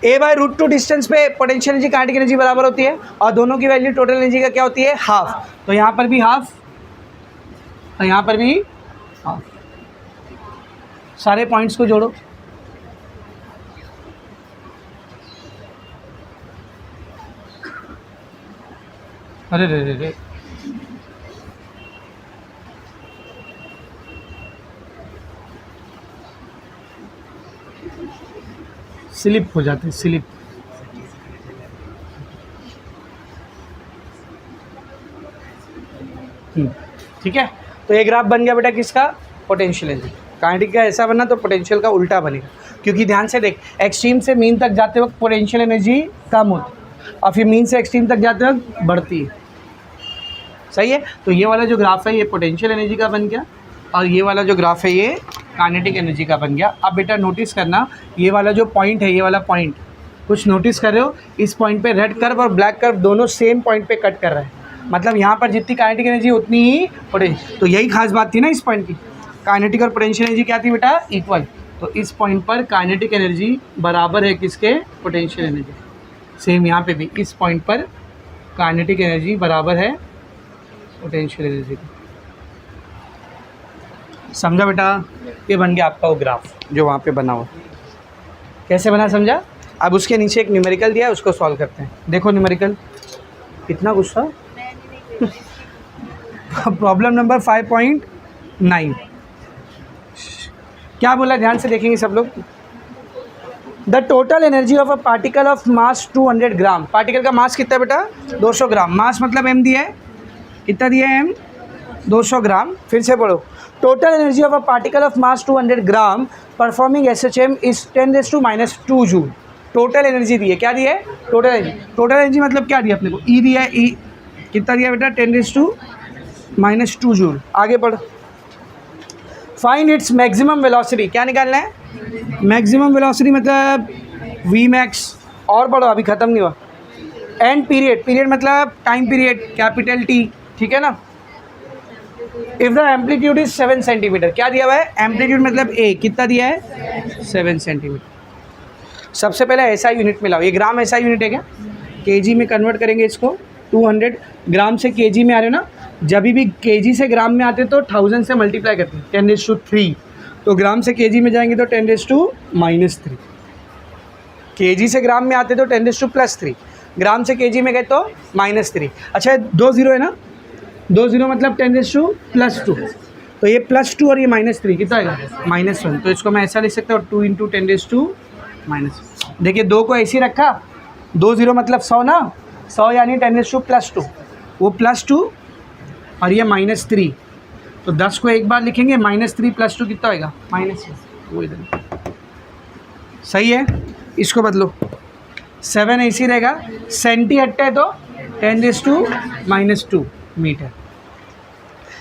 a/√2 डिस्टेंस पे पोटेंशियल एनर्जी काइनेटिक एनर्जी बराबर होती है, और दोनों की वैल्यू टोटल एनर्जी का क्या होती है? हाफ। तो यहाँ पर भी हाफ, और यहाँ पर भी हाफ। सारे पॉइंट्स को जोड़ो। अरे रे रे रे, स्लिप हो जाते, स्लिप। ठीक है। तो ये ग्राफ बन गया बेटा किसका? Potential energy. काइनेटिक का ऐसा बनना, तो पोटेंशियल का उल्टा बनेगा, क्योंकि ध्यान से देख, एक्सट्रीम से मीन तक जाते वक्त पोटेंशियल एनर्जी कम होती, और फिर मीन से एक्सट्रीम तक जाते वक्त बढ़ती है, सही है। तो ये वाला जो ग्राफ है ये पोटेंशियल एनर्जी का बन गया, और ये वाला जो ग्राफ है ये काइनेटिक एनर्जी का बन गया। अब बेटा नोटिस करना, ये वाला जो पॉइंट है, ये वाला पॉइंट कुछ नोटिस कर रहे हो, इस पॉइंट पे रेड कर्व और ब्लैक कर्व दोनों सेम पॉइंट पे कट कर रहा है, मतलब यहाँ पर जितनी काइनेटिक एनर्जी उतनी ही पोटेंशियल। तो यही खास बात थी ना इस पॉइंट की, काइनेटिक और पोटेंशियल एनर्जी क्या थी बेटा, इक्वल। तो इस पॉइंट पर काइनेटिक एनर्जी बराबर है किसके, पोटेंशियल एनर्जी। सेम यहाँ पे भी इस पॉइंट पर काइनेटिक एनर्जी बराबर है पोटेंशियल एनर्जी की। समझा बेटा, ये बन गया आपका वो ग्राफ जो वहाँ पे बना हुआ। कैसे बना समझा। अब उसके नीचे एक न्यूमेरिकल दिया है, उसको सॉल्व करते हैं। देखो न्यूमेरिकल, कितना गुस्सा। प्रॉब्लम नंबर 5.9 क्या बोला, ध्यान से देखेंगे सब लोग। The total energy of a particle of mass 200 gram. Particle का मास कितना है बेटा, 200 ग्राम। मास मतलब m दिया है, कितना दिया है m, 200 ग्राम। फिर से पढ़ो, total energy of a particle of mass 200 gram performing SHM is 10⁻² joule. Total energy दी है, क्या दी है, टोटल एनर्जी। टोटल एनर्जी मतलब क्या दिया अपने को, E दिया है, E कितना दिया बेटा, 10⁻² जूल। आगे पढ़ो, फाइंड इट्स मैक्सिमम वेलोसिटी। क्या निकालना है, मैक्सिमम वेलोसिटी मतलब V max। और पढ़ो, अभी ख़त्म नहीं हुआ। एंड पीरियड, पीरियड मतलब टाइम पीरियड, कैपिटल T, ठीक है ना। If the amplitude is 7 centimetre, क्या दिया हुआ है, एम्पलीट्यूड मतलब A, कितना दिया है, 7 सेंटीमीटर। सबसे पहले SI यूनिट मिलाओ। ये ग्राम SI यूनिट है क्या, kg में कन्वर्ट करेंगे इसको। 200 ग्राम से kg में आ रहे हो ना, जब भी kg से ग्राम में आते तो 1000 से मल्टीप्लाई करते हैं, 10⁻3। तो ग्राम से kg में जाएंगे तो 10⁻³ kg से ग्राम में आते तो 10⁻+3, ग्राम से kg में गए तो -3। अच्छा 2 0 है ना, 2 0 मतलब 10⁻+2। तो ये +2 और ये -3 कितना आएगा, -1। तो इसको मैं ऐसा लिख सकता हूँ, 2 × 10⁻⁻। देखिए 2 को ऐसे ही रखा, 2 0 मतलब 100 ना, 100 यानी 10⁻+2, वो +2 और ये -3। तो 10 को एक बार लिखेंगे, -3 + 2 कितना होगा, -1। वो इधर सही है। इसको बदलो, 7 ऐसी रहेगा, सेंटी हटता है तो 10⁻² मीटर।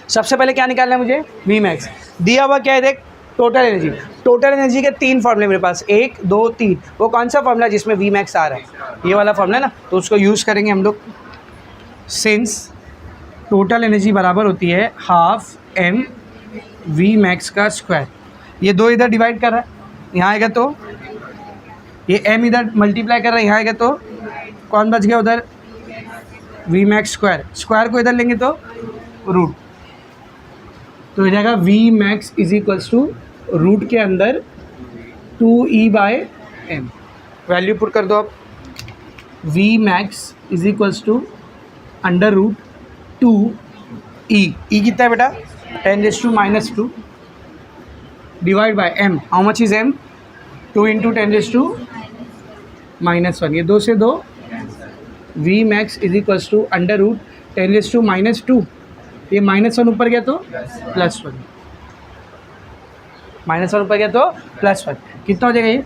सबसे पहले क्या निकालना है मुझे, V max। दिया हुआ क्या है, देख टोटल एनर्जी। टोटल एनर्जी के 3 फॉर्मूले मेरे पास, 1 2 3। वो कौन सा फॉर्मूला जिसमें V max आ रहा है, ये वाला फॉर्मूला ना, तो उसको यूज़ करेंगे हम लोग। सिंस टोटल एनर्जी बराबर होती है ½ m V max का स्क्वायर। ये 2 इधर डिवाइड कर रहा है, यहाँ आएगा तो ये m इधर मल्टीप्लाई कर रहा है, यहाँ आएगा तो कौन बच गया उधर, V max स्क्वायर। स्क्वायर को इधर लेंगे तो रूट, तो हो जाएगा V max = रूट के अंदर 2E/m। वैल्यू पुट कर दो आप, V max = √2E। E कितना है बेटा, 10⁻² divide by m। How much is m, 2 × 10⁻⁻1। ये 2 से 2, V max = √10⁻²। ये -1 ऊपर गया तो +1, -1 ऊपर गया तो +1। कितना हो जाएगा ये,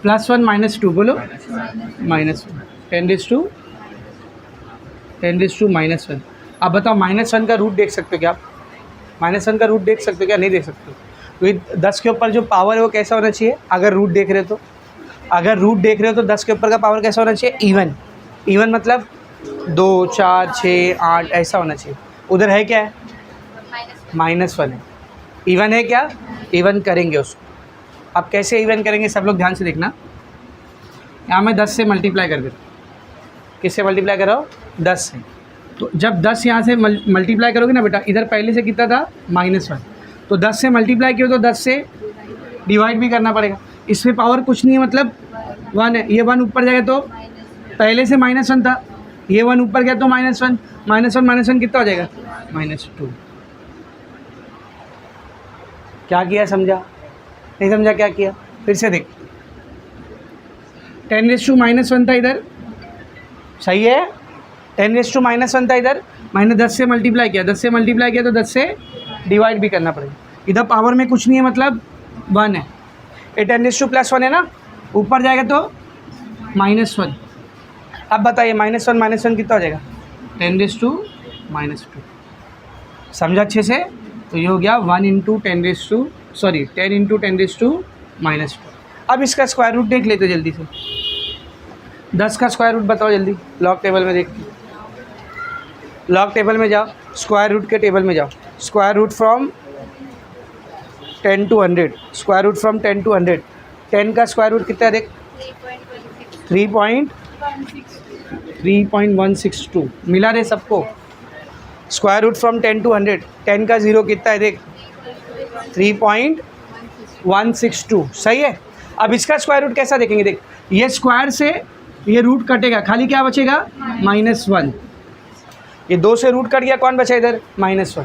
+1 - 2 बोलो, -1, 10⁻⁻1। अब बताओ -1 का रूट देख सकते हो क्या आप, -1 का रूट देख सकते हो क्या, नहीं देख सकते। तो ये 10 के ऊपर जो पावर है वो कैसा होना चाहिए, अगर रूट देख रहे हो तो, अगर रूट देख रहे हो तो 10 के ऊपर का पावर कैसा होना चाहिए, इवन। इवन मतलब 2 4 6 8 ऐसा होना चाहिए। उधर है क्या है, -1 है। इवन है क्या, इवन करेंगे उसको। अब कैसे इवन करेंगे सब लोग ध्यान से देखना। यहाँ मैं 10 से मल्टीप्लाई कर देता हूँ, किससे मल्टीप्लाई कर रहा हूँ, 10 से। तो जब 10 यहाँ से मल्टीप्लाई करोगे ना बेटा, इधर पहले से कितना था, -1। तो 10 से मल्टीप्लाई किया तो 10 से डिवाइड भी करना पड़ेगा। इसमें पावर कुछ नहीं है, मतलब 1 है। ये 1 ऊपर जाएगा तो पहले से -1 था, ये 1 ऊपर गया तो -1, -1 कितना हो जाएगा, -2। क्या किया, समझा नहीं समझा, क्या किया, फिर से देख। 10⁻⁻1 था इधर, सही है, 10⁻⁻1 था इधर, मैंने 10 से मल्टीप्लाई किया, 10 से मल्टीप्लाई किया तो 10 से डिवाइड भी करना पड़ेगा। इधर पावर में कुछ नहीं है, मतलब 1 है। ये 10⁻+1 है ना, ऊपर जाएगा तो -1। अब बताइए -1 कितना हो जाएगा, 10⁻²। समझा अच्छे से। तो ये हो गया 1 × सॉरी 10 इंटू 10⁻⁻²। अब इसका स्क्वायर रूट देख लेते जल्दी से। 10 का स्क्वायर रूट बताओ जल्दी, लॉग टेबल में देखते। लॉग टेबल में जाओ, स्क्वायर रूट के टेबल में जाओ। Square root from 10 to 100, square root from 10 to 100। 10 का स्क्वायर रूट कितना है देख, 3.162 मिला रे सबको। स्क्वायर रूट फ्रॉम 10 to 100, 10 का ज़ीरो कितना है देख, 3.162, सही है। अब इसका स्क्वायर रूट कैसा देखेंगे देख, ये स्क्वायर से ये रूट कटेगा, खाली क्या बचेगा, -1। ये 2 से रूट कट गया, कौन बचा इधर, -1।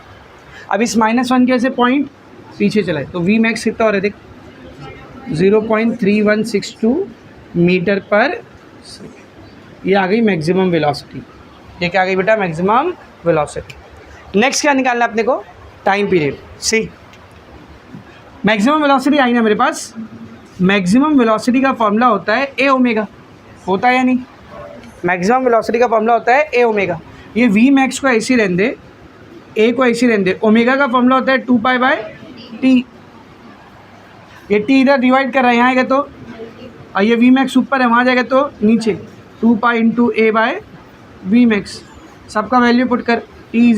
अब इस -1 के से पॉइंट पीछे चला है, तो वी मैक्स कितना हो रहा है देख, 0.3162 मीटर पर। ये आ गई मैक्सिमम वेलोसिटी। ये क्या आ गई बेटा, मैक्सिमम वेलोसिटी। नेक्स्ट क्या निकालना है अपने को, टाइम पीरियड। सी मैक्सिमम वेलोसिटी आई ना मेरे पास। मैक्सिमम वेलोसिटी का फॉर्मूला होता है ए ओमेगा, होता है या नहीं। मैक्सिमम वेलोसिटी का फॉर्मूला होता है ए ओमेगा। ये वी मैक्स को ऐसी रहने दे, ए को ऐसी रहने दे। ओमेगा का फॉर्मूला होता है 2π/t। ये टी इधर डिवाइड कर रहा है, यहाँ आएगा तो, और ये वी मैक्स ऊपर है, वहाँ जाएगा तो नीचे, 2π × a/v मैक्स। सबका वैल्यू पुट कर, t =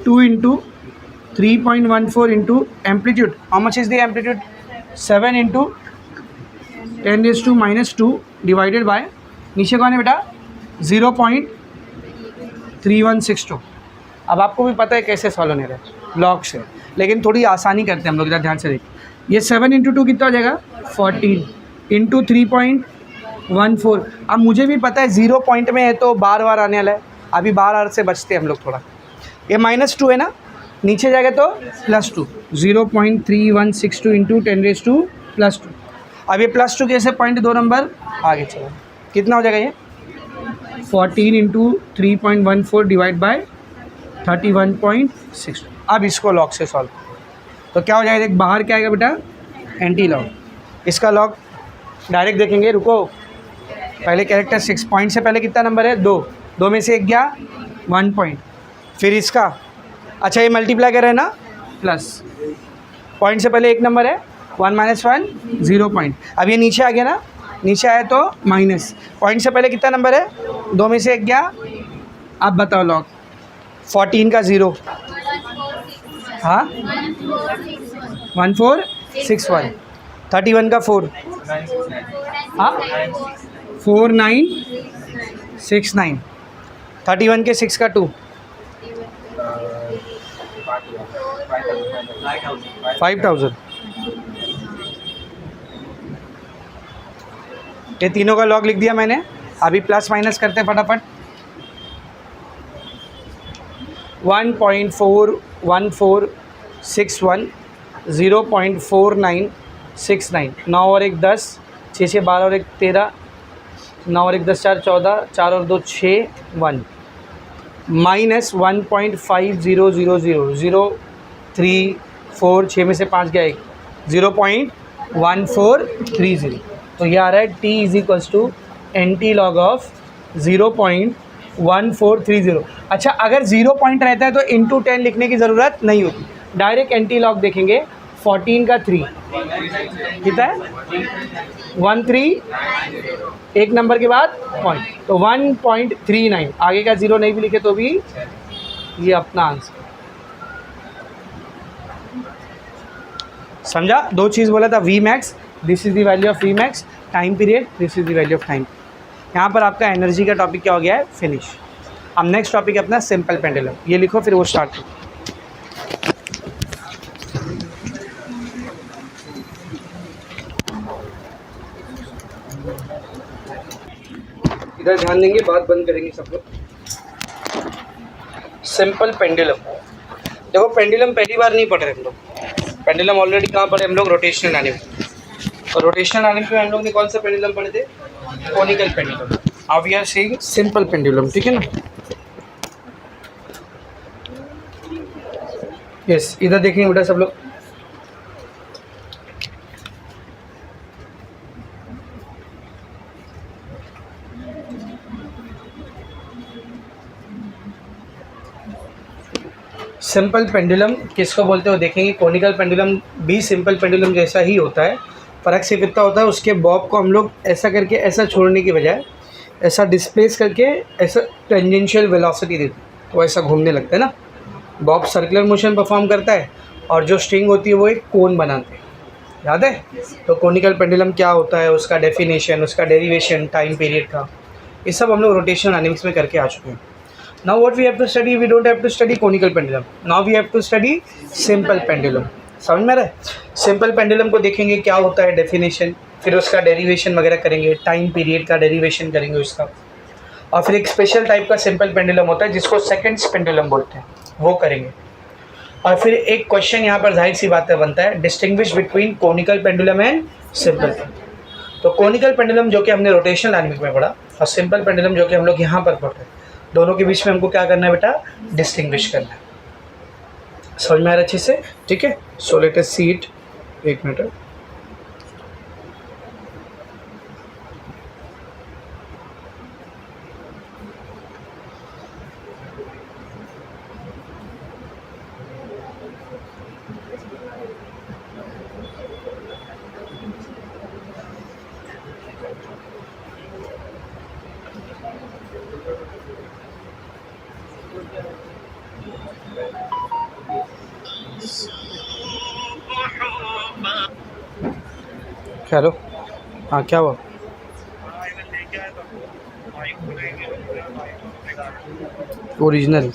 2 × 3.14 × amplitude. How much is the amplitude, 7 × 10⁻² divided by, नीचे कौन है बेटा, 0.3162। अब आपको भी पता है कैसे सॉल्व होने रहा है, लॉग से, लेकिन थोड़ी आसानी करते हैं हम लोग, इधर ध्यान से देखिए। ये 7 × 2 कितना हो जाएगा, 14 × 3.14। अब मुझे भी पता है 0 पॉइंट में है तो बार बार आने वाला है, अभी बार से बचते हैं हम लोग थोड़ा। ये -2 है ना, नीचे जाएगा तो +2, 0.3162 × 10⁻²। अब ये +2 के ऐसे पॉइंट 2 नंबर आगे चला, कितना हो जाएगा ये, 14 × 3.14 डिवाइड बाय 31.6। अब इसको लॉग से सॉल्व, तो क्या हो जाएगा देख, बाहर क्या आएगा बेटा, एंटी लॉग। इसका लॉग डायरेक्ट देखेंगे, रुको, पहले कैरेक्टर 6 पॉइंट से पहले कितना नंबर है, 2 में से 1 गया, 1 पॉइंट। फिर इसका, अच्छा ये मल्टीप्लाई कर रहे हैं ना, प्लस, पॉइंट से पहले 1 नंबर है, 1 - 1 0 पॉइंट। अब ये नीचे आ गया ना, नीचे आया तो माइनस, पॉइंट से पहले कितना नंबर है, 2 में से 1 गया। अब बताओ लॉग, 14 का 0, हाँ 1461, 31 का 4, हाँ 4969, 31 के 6 का 2, 5000। ये तीनों का लॉग लिख दिया मैंने। अभी प्लस माइनस करते फटाफट। 1.41461, 0.4969, 9 और 1 10, 6 6 12 और 1 13, 9 और 1 10 4 14, 4 और 2 6 1, -1.5000, 6 में से 5 गया 1, 0.1430। तो ये आ रहा है t = NT log ऑफ 0.1430। अच्छा, अगर 0 पॉइंट रहता है तो इंटू 10 लिखने की ज़रूरत नहीं होती, डायरेक्ट NT log देखेंगे। 14 का 3 कितना है, 13, एक नंबर के बाद पॉइंट, तो 1.39। आगे का 0 नहीं भी लिखे तो भी ये अपना आंसर। समझा, 2 चीज़ बोला था, v max, this is the value of v max, time period, this is the value of time. यहाँ पर आपका एनर्जी का टॉपिक क्या हो गया है, फिनिश। अब नेक्स्ट टॉपिक है अपना सिंपल पेंडुलम। ये लिखो फिर वो स्टार्ट करो। इधर ध्यान देंगे, बात बंद करेंगे सब लोग। सिंपल पेंडुलम, देखो पेंडुलम पहली बार नहीं पढ़ रहे हम लोग। पेंडुलम ऑलरेडी कहाँ पढ़े हम लोग, रोटेशनल डायनेमिक। और रोटेशनल डायनेमिक में हम लोग ने कौन सा पेंडुलम पढ़े थे, कोनिकल पेंडुलम। अब we are seeing simple pendulum, ठीक है ना। यस, इधर देखेंगे बेटा सब लोग। सिंपल पेंडुलम किसको बोलते हो देखेंगे। कोनिकल पेंडुलम भी सिंपल पेंडुलम जैसा ही होता है, फ़र्क सिर्फ इतना होता है उसके बॉब को हम लोग ऐसा करके ऐसा छोड़ने की बजाय ऐसा डिस्प्लेस करके ऐसा टेंजेंशियल वेलोसिटी देते हैं, तो ऐसा घूमने लगता है ना। बॉब सर्कुलर मोशन परफॉर्म करता है और जो स्ट्रिंग होती है वो एक कोन बनाते हैं, याद है। तो कोनिकल पेंडुलम क्या होता है, उसका डेफिनेशन, उसका डेरिवेशन, टाइम पीरियड का, ये सब हम लोग रोटेशनल डायनेमिक्स में करके आ चुके हैं। Now what we have to study, we don't have to study conical pendulum, now we have to study simple pendulum। समझ में आ रहा है। सिंपल पेंडुलम को देखेंगे क्या होता है, डेफिनेशन, फिर उसका डेरिवेशन वगैरह करेंगे, टाइम पीरियड का डेरिवेशन करेंगे उसका, और फिर एक स्पेशल टाइप का सिंपल पेंडुलम होता है जिसको सेकंड्स पेंडुलम बोलते हैं, वो करेंगे। और फिर एक क्वेश्चन यहाँ पर जाहिर सी बात है बनता है, distinguish between conical pendulum and simple pendulum. तो कोनिकल पेंडुलम जो कि हमने रोटेशनल डायनेमिक्स में पढ़ा, और सिंपल पेंडुलम जो कि हम लोग यहाँ पर पढ़ रहे हैं, दोनों के बीच में हमको क्या करना है बेटा, डिस्टिंग्विश करना है। समझ में आ रहा है अच्छे से, ठीक है। So let us see it, एक मिनट। हेलो, हाँ क्या हुआ? ओरिजिनल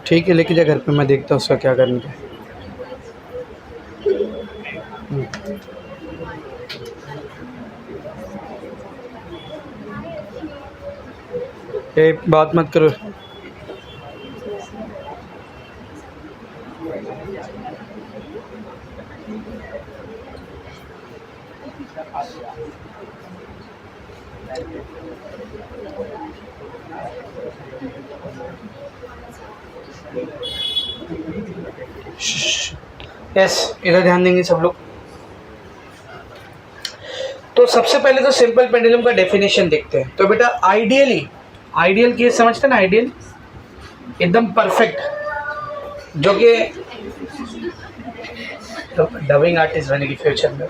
ठीक है, लेके जा घर पे, मैं देखता हूँ उसका क्या करने का। ए बात मत करो। यस, इधर ध्यान देंगे सब लोग। तो सबसे पहले तो सिंपल पेंडुलम का डेफिनेशन देखते हैं। तो बेटा आइडियल केस समझते ना, आइडियल एकदम परफेक्ट, जो कि डबिंग आर्टिस्ट बने की फ्यूचर में।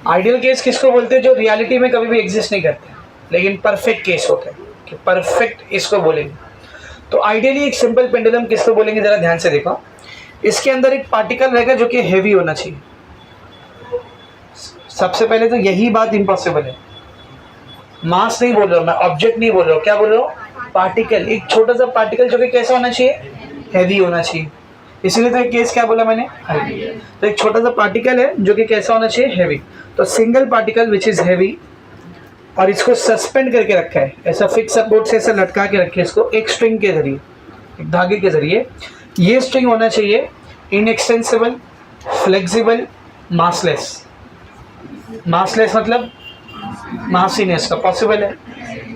आइडियल केस किसको बोलते हैं, जो रियलिटी में कभी भी एग्जिस्ट नहीं करते लेकिन परफेक्ट केस होते हैं, कि परफेक्ट इसको बोलेंगे। तो आइडियली एक सिंपल पेंडुलम किसको बोलेंगे, जरा ध्यान से देखो। इसके अंदर एक पार्टिकल रहेगा जो कि हेवी होना चाहिए। सबसे पहले तो यही बात इम्पॉसिबल है, मास नहीं बोल रहा हूँ मैं, ऑब्जेक्ट नहीं बोल रहा हूँ, क्या बोल रहा हूँ, पार्टिकल। एक छोटा सा पार्टिकल जो कि कैसा होना चाहिए, हैवी होना चाहिए। इसीलिए तो एक केस क्या बोला मैंने, हैवी। तो एक छोटा सा पार्टिकल है जो कि कैसा होना चाहिए, हैवी। तो single particle which is heavy, और इसको सस्पेंड करके रखा है, ऐसा फिक्स सपोर्ट से ऐसा लटका के रखे इसको एक स्ट्रिंग के जरिए, एक धागे के जरिए। ये स्ट्रिंग होना चाहिए इनएक्सटेंसिबल, फ्लेक्सिबल, मासलेस। मासलेस मतलब मास ही नहीं इसका पॉसिबल है,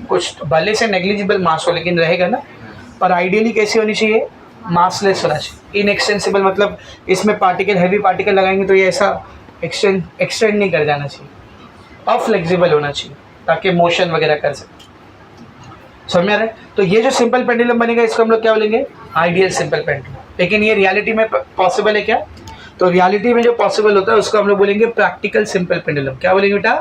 कुछ भले से नेग्लिजिबल मास हो लेकिन रहेगा ना। पर आइडियली कैसी होनी चाहिए, मासलेस होना चाहिए। इनएक्सटेंसिबल मतलब इसमें पार्टिकल, हैवी पार्टिकल लगाएंगे तो ये ऐसा एक्सटेंड नहीं कर जाना चाहिए। और फ्लेक्सिबल होना चाहिए ताकि मोशन वगैरह कर सके। समझ में आ रहा है। तो ये जो सिंपल पेंडुलम बनेगा इसको हम लोग क्या बोलेंगे, आइडियल सिंपल पेंडुलम। लेकिन ये रियलिटी में पॉसिबल है क्या, तो रियलिटी में जो पॉसिबल होता है उसको हम लोग बोलेंगे प्रैक्टिकल सिंपल पेंडुलम। क्या बोलेंगे बेटा,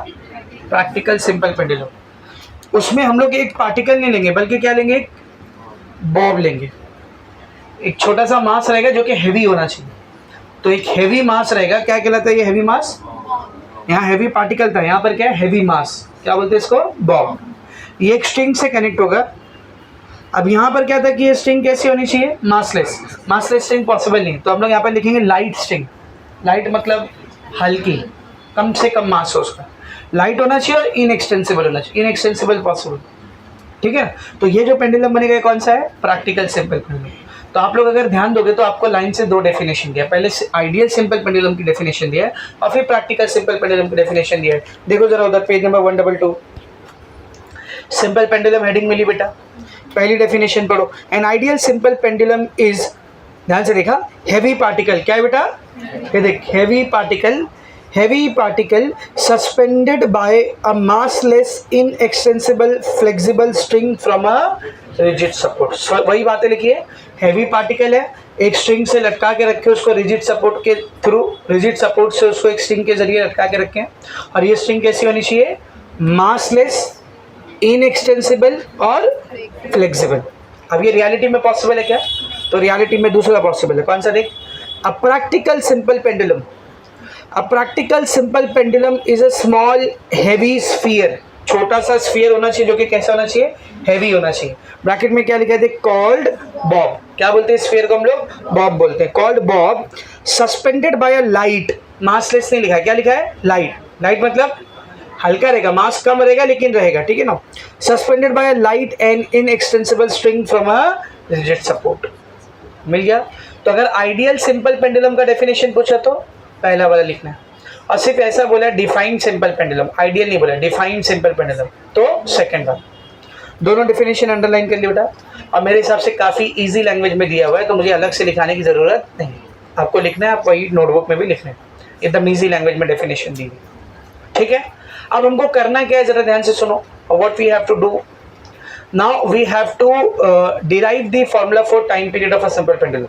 प्रैक्टिकल सिंपल पेंडुलम। उसमें हम लोग एक पार्टिकल नहीं लेंगे बल्कि क्या लेंगे, एक बॉब लेंगे। एक छोटा सा मास रहेगा जो कि हैवी होना चाहिए। तो एक हैवी मास रहेगा, क्या कहलाता है ये हैवी मास, यहाँ हैवी पार्टिकल था, यहाँ पर क्या है, हैवी मास, क्या बोलते हैं इसको, बॉब। ये एक स्ट्रिंग से कनेक्ट होगा। अब यहाँ पर क्या था कि ये स्ट्रिंग कैसी होनी चाहिए, मासलेस। मासलेस स्ट्रिंग पॉसिबल नहीं, तो हम लोग यहाँ पर लिखेंगे लाइट स्ट्रिंग। लाइट मतलब हल्की, कम से कम मास हो उसका, लाइट होना चाहिए और इनएक्सटेंसिबल होना चाहिए। इनएक्सटेंसिबल पॉसिबल, ठीक है। तो ये जो पेंडुलम बनेगा ये कौन सा है, प्रैक्टिकल सिंपल पेंडुलम। तो आप लोग अगर ध्यान दोगे तो आपको लाइन से दो डेफिनेशन दिया, पहले आइडियल सिंपल पेंडुलम की डेफिनेशन दिया है और फिर प्रैक्टिकल सिंपल पेंडुलम की डेफिनेशन दिया है। देखो जरा उधर page number 122, simple pendulum heading मिली बेटा। पहली डेफिनेशन पढ़ो, an ideal simple pendulum is, ध्यान से देखा, हैवी पार्टिकल। क्या है बेटा, ये देख, heavy particle heavy particle suspended by a massless inextensible flexible string from a rigid support. वही बातें लिखी है, हैवी पार्टिकल है, एक स्ट्रिंग से लटका के रखे, उसको रिजिड सपोर्ट के थ्रू, रिजिड सपोर्ट से उसको एक स्ट्रिंग के जरिए लटका के रखे हैं, और ये स्ट्रिंग कैसी होनी चाहिए, मासलेस, इनएक्सटेंसिबल और फ्लेक्सिबल. अब ये रियलिटी में पॉसिबल है क्या? तो रियलिटी में दूसरा पॉसिबल है. कौन सा देख? A practical simple pendulum. A practical simple pendulum is a small heavy sphere. छोटा सा स्फीयर होना चाहिए जो कि कैसा होना चाहिए, हैवी होना चाहिए. ब्रैकेट में क्या लिखा है, कॉल्ड बॉब. क्या बोलते हैं स्फीयर को हम लोग? बॉब बोलते हैं. Called Bob suspended by a light, massless नहीं लिखा है, क्या लिखा है, लाइट. लाइट मतलब हल्का रहेगा, मास कम रहेगा लेकिन रहेगा, ठीक है ना. Suspended by a light and inextensible string from a rigid support. मिल गया. तो अगर आइडियल सिंपल पेंडुलम का डेफिनेशन पूछा तो पहला वाला लिखना है, और सिर्फ ऐसा बोला डिफाइंड सिंपल पेंडुलम, आइडियल नहीं बोला, डिफाइंड सिंपल पेंडुलम, तो सेकंड वाला. दोनों डेफिनेशन अंडरलाइन कर लिया बेटा. और मेरे हिसाब से काफ़ी इजी लैंग्वेज में दिया हुआ है, तो मुझे अलग से लिखाने की ज़रूरत नहीं. आपको लिखना है, आप वही नोटबुक में भी लिखना है, एकदम ईजी लैंग्वेज में डेफिनेशन दी हुई. ठीक है. अब हमको करना क्या है, ज़रा ध्यान से सुनो. What we have to do now, we have to derive the formula for time period of a simple pendulum.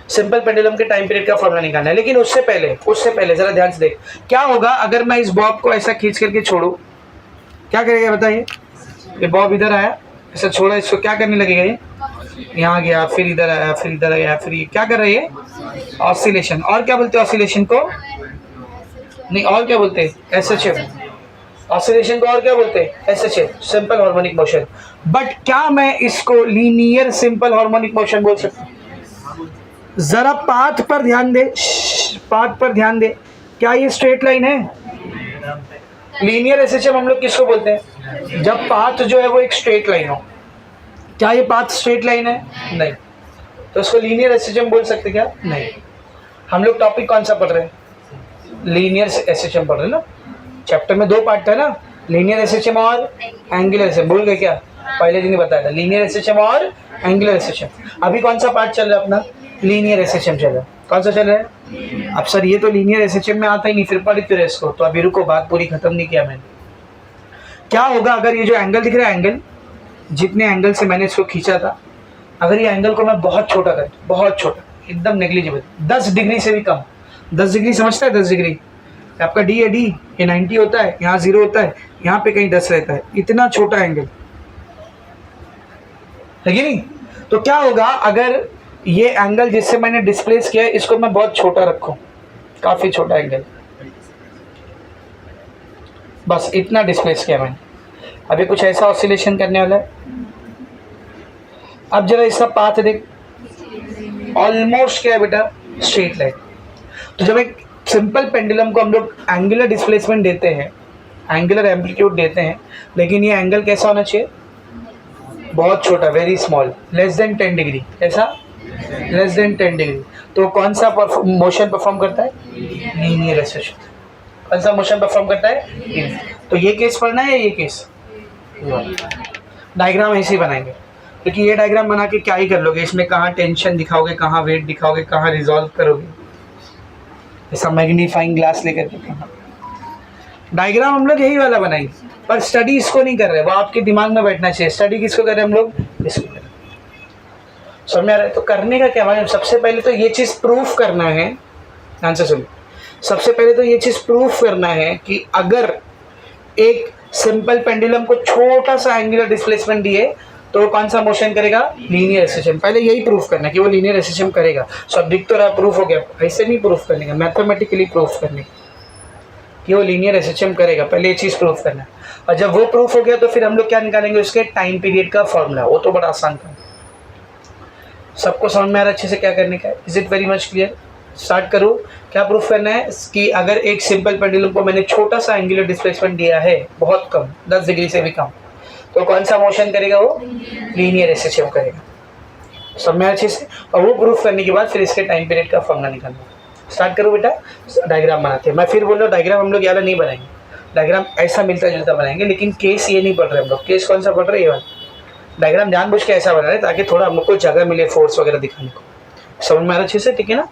Simple pendulum के टाइम पीरियड का फॉर्मूला निकालना है, लेकिन उससे पहले जरा ध्यान से देख. क्या होगा अगर मैं इस बॉब को ऐसा खींच करके छोड़ू, क्या करेगा बताइए. ये बॉब इधर आया, ऐसा छोड़ा, इसको क्या करने लगेगा, ये यहाँ गया, फिर इधर आया, फिर इधर आया, फिर ये क्या कर रही है, ऑसिलेशन. और क्या बोलते हैं ऑसिलेशन को, नहीं और क्या बोलते हैं, एसएचएफ. ऑसिलेशन को और क्या बोलते हैं, SHF, simple harmonic motion. But क्या मैं इसको लीनियर सिंपल हार्मोनिक मोशन बोल सकता हूँ? जरा पाथ पर ध्यान दे, पाथ पर ध्यान दे. क्या ये स्ट्रेट लाइन है? लीनियर एसएचएफ हम लोग किसको बोलते हैं, जब पाथ जो है वो एक स्ट्रेट लाइन हो. क्या ये पाथ स्ट्रेट लाइन है? नहीं. तो उसको लीनियर एसएचएफ बोल सकते क्या? नहीं. हम लोग टॉपिक कौन सा पढ़ रहे हैं, लीनियर एसएचएफ पढ़ रहे हैं ना. चैप्टर में दो पार्ट था ना, लीनियर एसएचएफ और एंगुलर एसएचएफ. भूल गए क्या? पहले दिन ही बताया था, लीनियर एसएचएफ और एंगुलर एसएचएफ. अभी कौन सा पार्ट चल रहा है अपना, लीनियर एसएचएफ चल रहा है. कौन सा चल रहा है? अब सर ये तो लीनियर एसएचएफ में आता ही नहीं, फिर पढ़ी फिर इसको. तो अभी रुको, बात पूरी खत्म नहीं किया मैंने. क्या होगा अगर ये जो एंगल दिख रहा है, एंगल जितने एंगल से मैंने इसको खींचा था, अगर ये एंगल को मैं बहुत छोटा कर, बहुत छोटा, एकदम नेग्लिजिबल, 10 डिग्री से भी कम. 10 डिग्री समझता है, 10 डिग्री आपका डी है, डी ये 90 होता है, यहाँ 0 होता है, यहाँ पे कहीं 10 रहता है, इतना छोटा एंगल है कि नहीं. तो क्या होगा अगर ये एंगल जिससे मैंने डिस्प्लेस किया है, इसको मैं बहुत छोटा रखूं, काफी छोटा एंगल, बस इतना डिस्प्लेस किया मैंने. अभी कुछ ऐसा ऑसिलेशन करने वाला है. अब जरा इसका पाथ देख, ऑलमोस्ट क्या है बेटा, स्ट्रेट लाइन. तो जब एक सिंपल पेंडुलम को हम लोग एंगुलर डिस्प्लेसमेंट देते हैं, एंगुलर एम्पलीट्यूड देते हैं, लेकिन ये एंगल कैसा होना चाहिए, बहुत छोटा, very small, less than 10 degree. ऐसा लेस देन 10 डिग्री. तो कौन सा मोशन परफॉर्म करता है, लीनियर एसएचएफ. कौन सा मोशन परफॉर्म करता है. तो ये केस पढ़ना है या ये केस, डायग्राम ऐसे ही बनाएंगे, क्योंकि ये डायग्राम बना के क्या ही कर लोगे, इसमें कहाँ टेंशन दिखाओगे, कहाँ वेट दिखाओगे, कहाँ रिजॉल्व करोगे, ऐसा मैग्नीफाइंग ग्लास लेकर के कहाँ. डायग्राम हम लोग यही वाला बनाएंगे, पर स्टडी इसको नहीं कर रहे, वो आपके दिमाग में बैठना चाहिए. स्टडी किसको कर रहे हैं हम लोग, इसको कर रहे हैं. समझ में आ रहा है. तो करने का क्या मतलब, सबसे पहले तो ये चीज़ प्रूफ करना है. ध्यान से सुनो, सबसे पहले तो ये चीज़ प्रूफ करना है कि अगर एक सिंपल पेंडुलम को छोटा सा एंगुलर डिस्प्लेसमेंट दिए तो कौन सा मोशन करेगा, लीनियर एसएचएफ. पहले यही प्रूफ करना है कि वो लीनियर एसएचएफ करेगा. सब दिख तो रहा, प्रूफ हो गया. ऐसे नहीं प्रूफ करने का, मैथमेटिकली प्रूफ करने कि वो लीनियर एसएचएफ करेगा, पहले ये चीज़ प्रूफ करना है. और जब वो प्रूफ हो गया तो फिर हम लोग क्या निकालेंगे, उसके टाइम पीरियड का फॉर्मूला. वो तो बड़ा आसान था, सबको समझ में आ रहा अच्छे से क्या करने का है. Is it very much clear. Start करो. क्या प्रूफ करना है कि अगर एक सिंपल पेंडुलम को मैंने छोटा सा एंगुलर डिस्प्लेसमेंट दिया है, बहुत कम, 10 डिग्री से भी कम, तो कौन सा मोशन करेगा, वो लीनियर एसएचएफ करेगा. सब में अच्छे से. और वो प्रूफ करने के बाद फिर इसके टाइम पीरियड का फॉर्मूला निकालना. स्टार्ट करो बेटा. डायग्राम बनाते हैं. मैं फिर बोल रहा हूँ, डायग्राम हम लोग यार नहीं बनाएंगे, डायग्राम ऐसा मिलता जुलता बनाएंगे, लेकिन केस ये नहीं पढ़ रहे हम लोग. केस कौन सा पढ़ रहे हैं, ये वाला. डायग्राम जानबूझ के ऐसा बना रहे ताकि थोड़ा हम लोग को जगह मिले फोर्स वगैरह दिखाने को. समझ में आ रहा अच्छे से, ठीक है ना.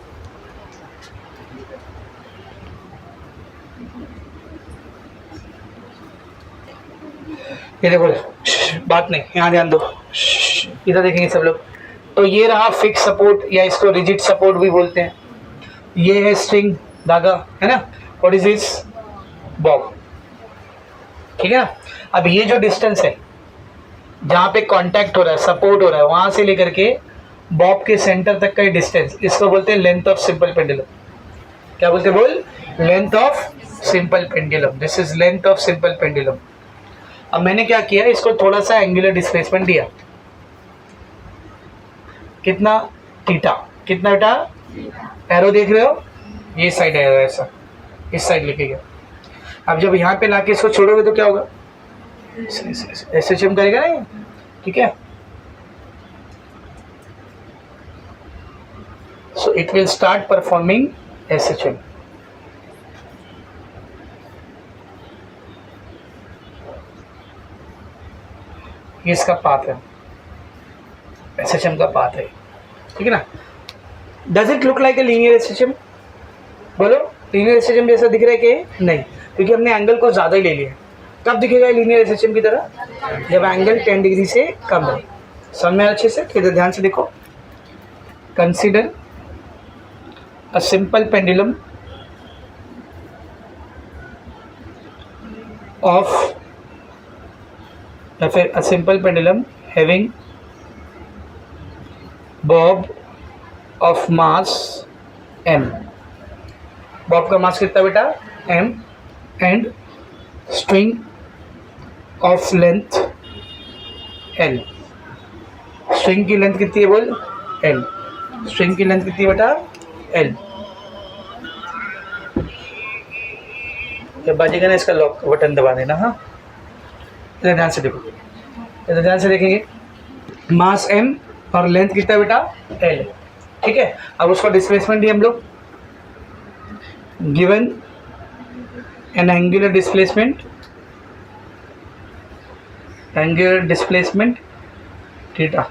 ये देखो, बात नहीं, यहाँ ध्यान दो, इधर देखेंगे सब लोग। तो ये रहा फिक्स सपोर्ट या इसको रिजिड सपोर्ट भी बोलते हैं। ये है स्ट्रिंग, धागा, है ना। What is this? बॉब। ठीक है ना। अब ये जो डिस्टेंस है जहाँ पे कांटेक्ट हो रहा है, सपोर्ट हो रहा है, वहां से लेकर के बॉब के सेंटर तक का ये डिस्टेंस, इसको बोलते हैं लेंथ ऑफ सिंपल पेंडुलम। क्या बोलते हैं बोल? Length of simple pendulum. This is length of simple pendulum. अब मैंने क्या किया, इसको थोड़ा सा एंगुलर डिस्प्लेसमेंट दिया। कितना? थीटा। कितना बेटा? एरो देख रहे हो, ये साइड एरो ऐसा, इस साइड लेके गया। अब जब यहाँ पे लाके इसको छोड़ोगे तो क्या होगा? SHM करेगा ना ये, ठीक है। So it will start performing SHM। ये इसका पाथ है, SHM का पाथ है, ठीक है ना। Does it look like a linear SHM? बोलो, लीनियर SHM जैसा दिख रहा है कि नहीं? क्योंकि हमने एंगल को ज़्यादा ही ले लिया। कब दिखेगा लीनियर SHM की तरह? जब एंगल 10 डिग्री से कम हो। समझ में अच्छे से? फिर ध्यान से देखो। Consider a simple pendulum of, या फिर अ simple pendulum having Bob of mass m। Bob का मास कितना बेटा? m, and string of length l। String की लेंथ कितनी है बोल? l। स्ट्रिंग की लेंथ कितनी है बेटा? l। जब बाजेगा ना इसका लॉक बटन दबा देना। हाँ, इधर ध्यान से देखो, इधर ध्यान से देखेंगे। मास m और लेंथ कितना है बेटा? l। ठीक है। अब उसका डिस्प्लेसमेंट दिया हम लोग, given an angular displacement, angular displacement theta.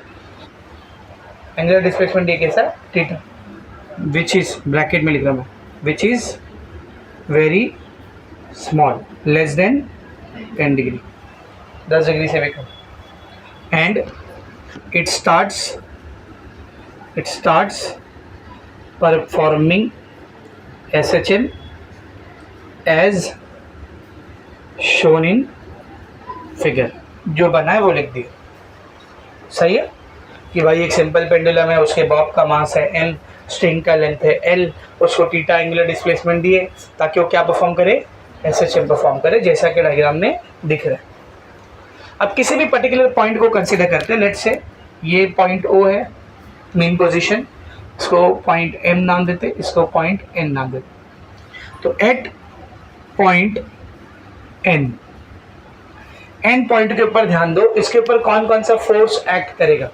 Angular displacement ये कैसा? थीटा, विच इज, ब्रैकेट में लिख रहा हूँ, which is very small, less than 10 degree, 10 degree से भी कम। And it starts performing SHM as shown in figure. जो बना है वो लिख दिया, सही है कि भाई एक सिंपल पेंडुलम है, उसके बॉब का मास है m, स्ट्रिंग का लेंथ है l, उसको थीटा एंगुलर डिस्प्लेसमेंट दिए ताकि वो क्या परफॉर्म करे? SHM परफॉर्म करे, जैसा कि डायग्राम में दिख रहा है। अब किसी भी पर्टिकुलर पॉइंट को कंसीडर करते हैं। लेट्स से ये पॉइंट O है, मेन पोजीशन, इसको पॉइंट M नाम देते, इसको पॉइंट N नाम देते। तो एट पॉइंट N पॉइंट के ऊपर ध्यान दो, इसके ऊपर कौन कौन सा फोर्स एक्ट करेगा?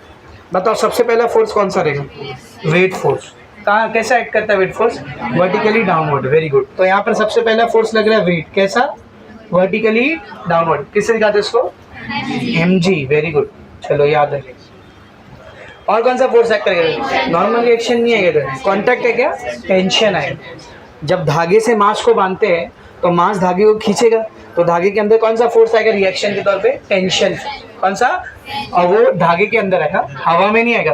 बताओ, सबसे पहला फोर्स कौन सा रहेगा? Weight force. कहाँ, कैसा एक्ट करता है weight force? Vertically downward. Very good. तो यहाँ पर सबसे पहला फोर्स लग रहा है वेट, कैसा? Vertically downward. किससे दिखाते हैं इसको? mg। वेरी गुड, चलो याद है। और कौन सा फोर्स एक्ट करेगा? नॉर्मल रिएक्शन नहीं है, इधर कॉन्टैक्ट है, क्या? टेंशन है। जब धागे से मास को बांधते हैं तो मास धागे को खींचेगा, तो धागे के अंदर कौन सा फोर्स आएगा रिएक्शन के तौर पे? टेंशन। कौन सा? और वो धागे के अंदर आएगा, हवा में नहीं आएगा।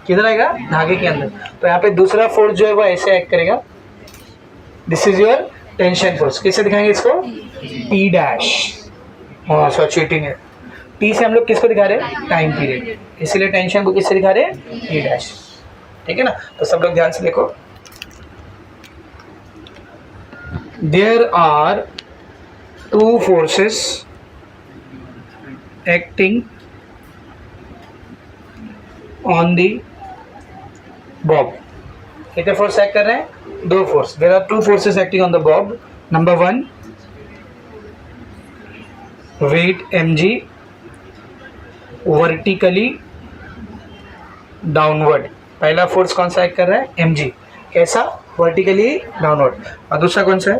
किधर आएगा? धागे के अंदर। तो यहाँ पे दूसरा फोर्स जो है वो ऐसे एक्ट करेगा, this is your tension force. किससे दिखाएंगे इसको? T dash. हाँ सो चीटिंग है, टी से हम लोग किसको दिखा रहे हैं? टाइम पीरियड, इसीलिए टेंशन को किससे दिखा रहे हैं? T dash. ठीक है ना। तो सब लोग ध्यान से देखो, there are two forces acting on the bob। कितने फोर्स एक्ट कर रहे हैं? 2 force. there are 2 forces acting on the bob। number 1 weight mg vertically downward। पहला फोर्स कौन सा एक्ट कर रहा है? mg। कैसा? Vertically downward. और दूसरा कौन सा है?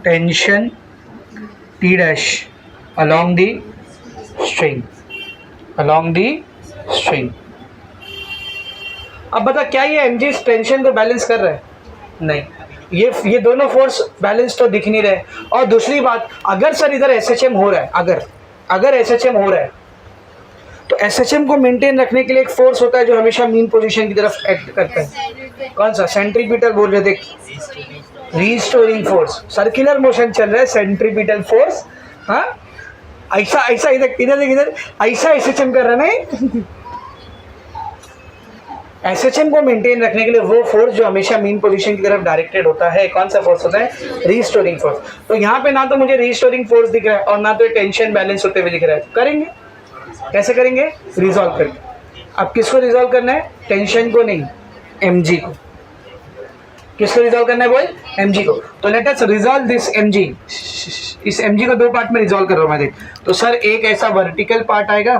Tension T dash along the string, along the string. अब बता, क्या ये mg टेंशन को बैलेंस कर रहा है? नहीं। ये दोनों फोर्स बैलेंस तो दिख नहीं रहे। और दूसरी बात, अगर सर इधर एसएचएम हो रहा है, अगर एसएचएम हो रहा है तो एसएचएम को मेंटेन रखने के लिए एक फोर्स होता है जो हमेशा मीन पोजीशन की तरफ एक्ट करता है। कौन सा? सेंट्रीपिटल बोल रहे थे, रीस्टोरिंग फोर्स। सर्कुलर मोशन चल रहा है, सेंट्रीपिटल फोर्स। हाँ, ऐसा ऐसा इधर ऐसा एसएचएम कर रहा है। एसएचएम को मेंटेन रखने के लिए वो फोर्स जो हमेशा मीन पोजीशन की तरफ डायरेक्टेड होता है, कौन सा फोर्स होता है? Restoring force. तो यहाँ पे ना तो मुझे रीस्टोरिंग फोर्स दिख रहा है और ना तो टेंशन बैलेंस होते हुए दिख रहा है। करेंगे कैसे? करेंगे रिजॉल्व करके। अब किसको रिजॉल्व करना है? टेंशन को नहीं, mg को। किसको रिजॉल्व करना है बोल? mg को। तो let us resolve this mg। इस mg को दो पार्ट में रिजॉल्व कर रहा हूँ मैं, देख। तो सर एक ऐसा वर्टिकल पार्ट आएगा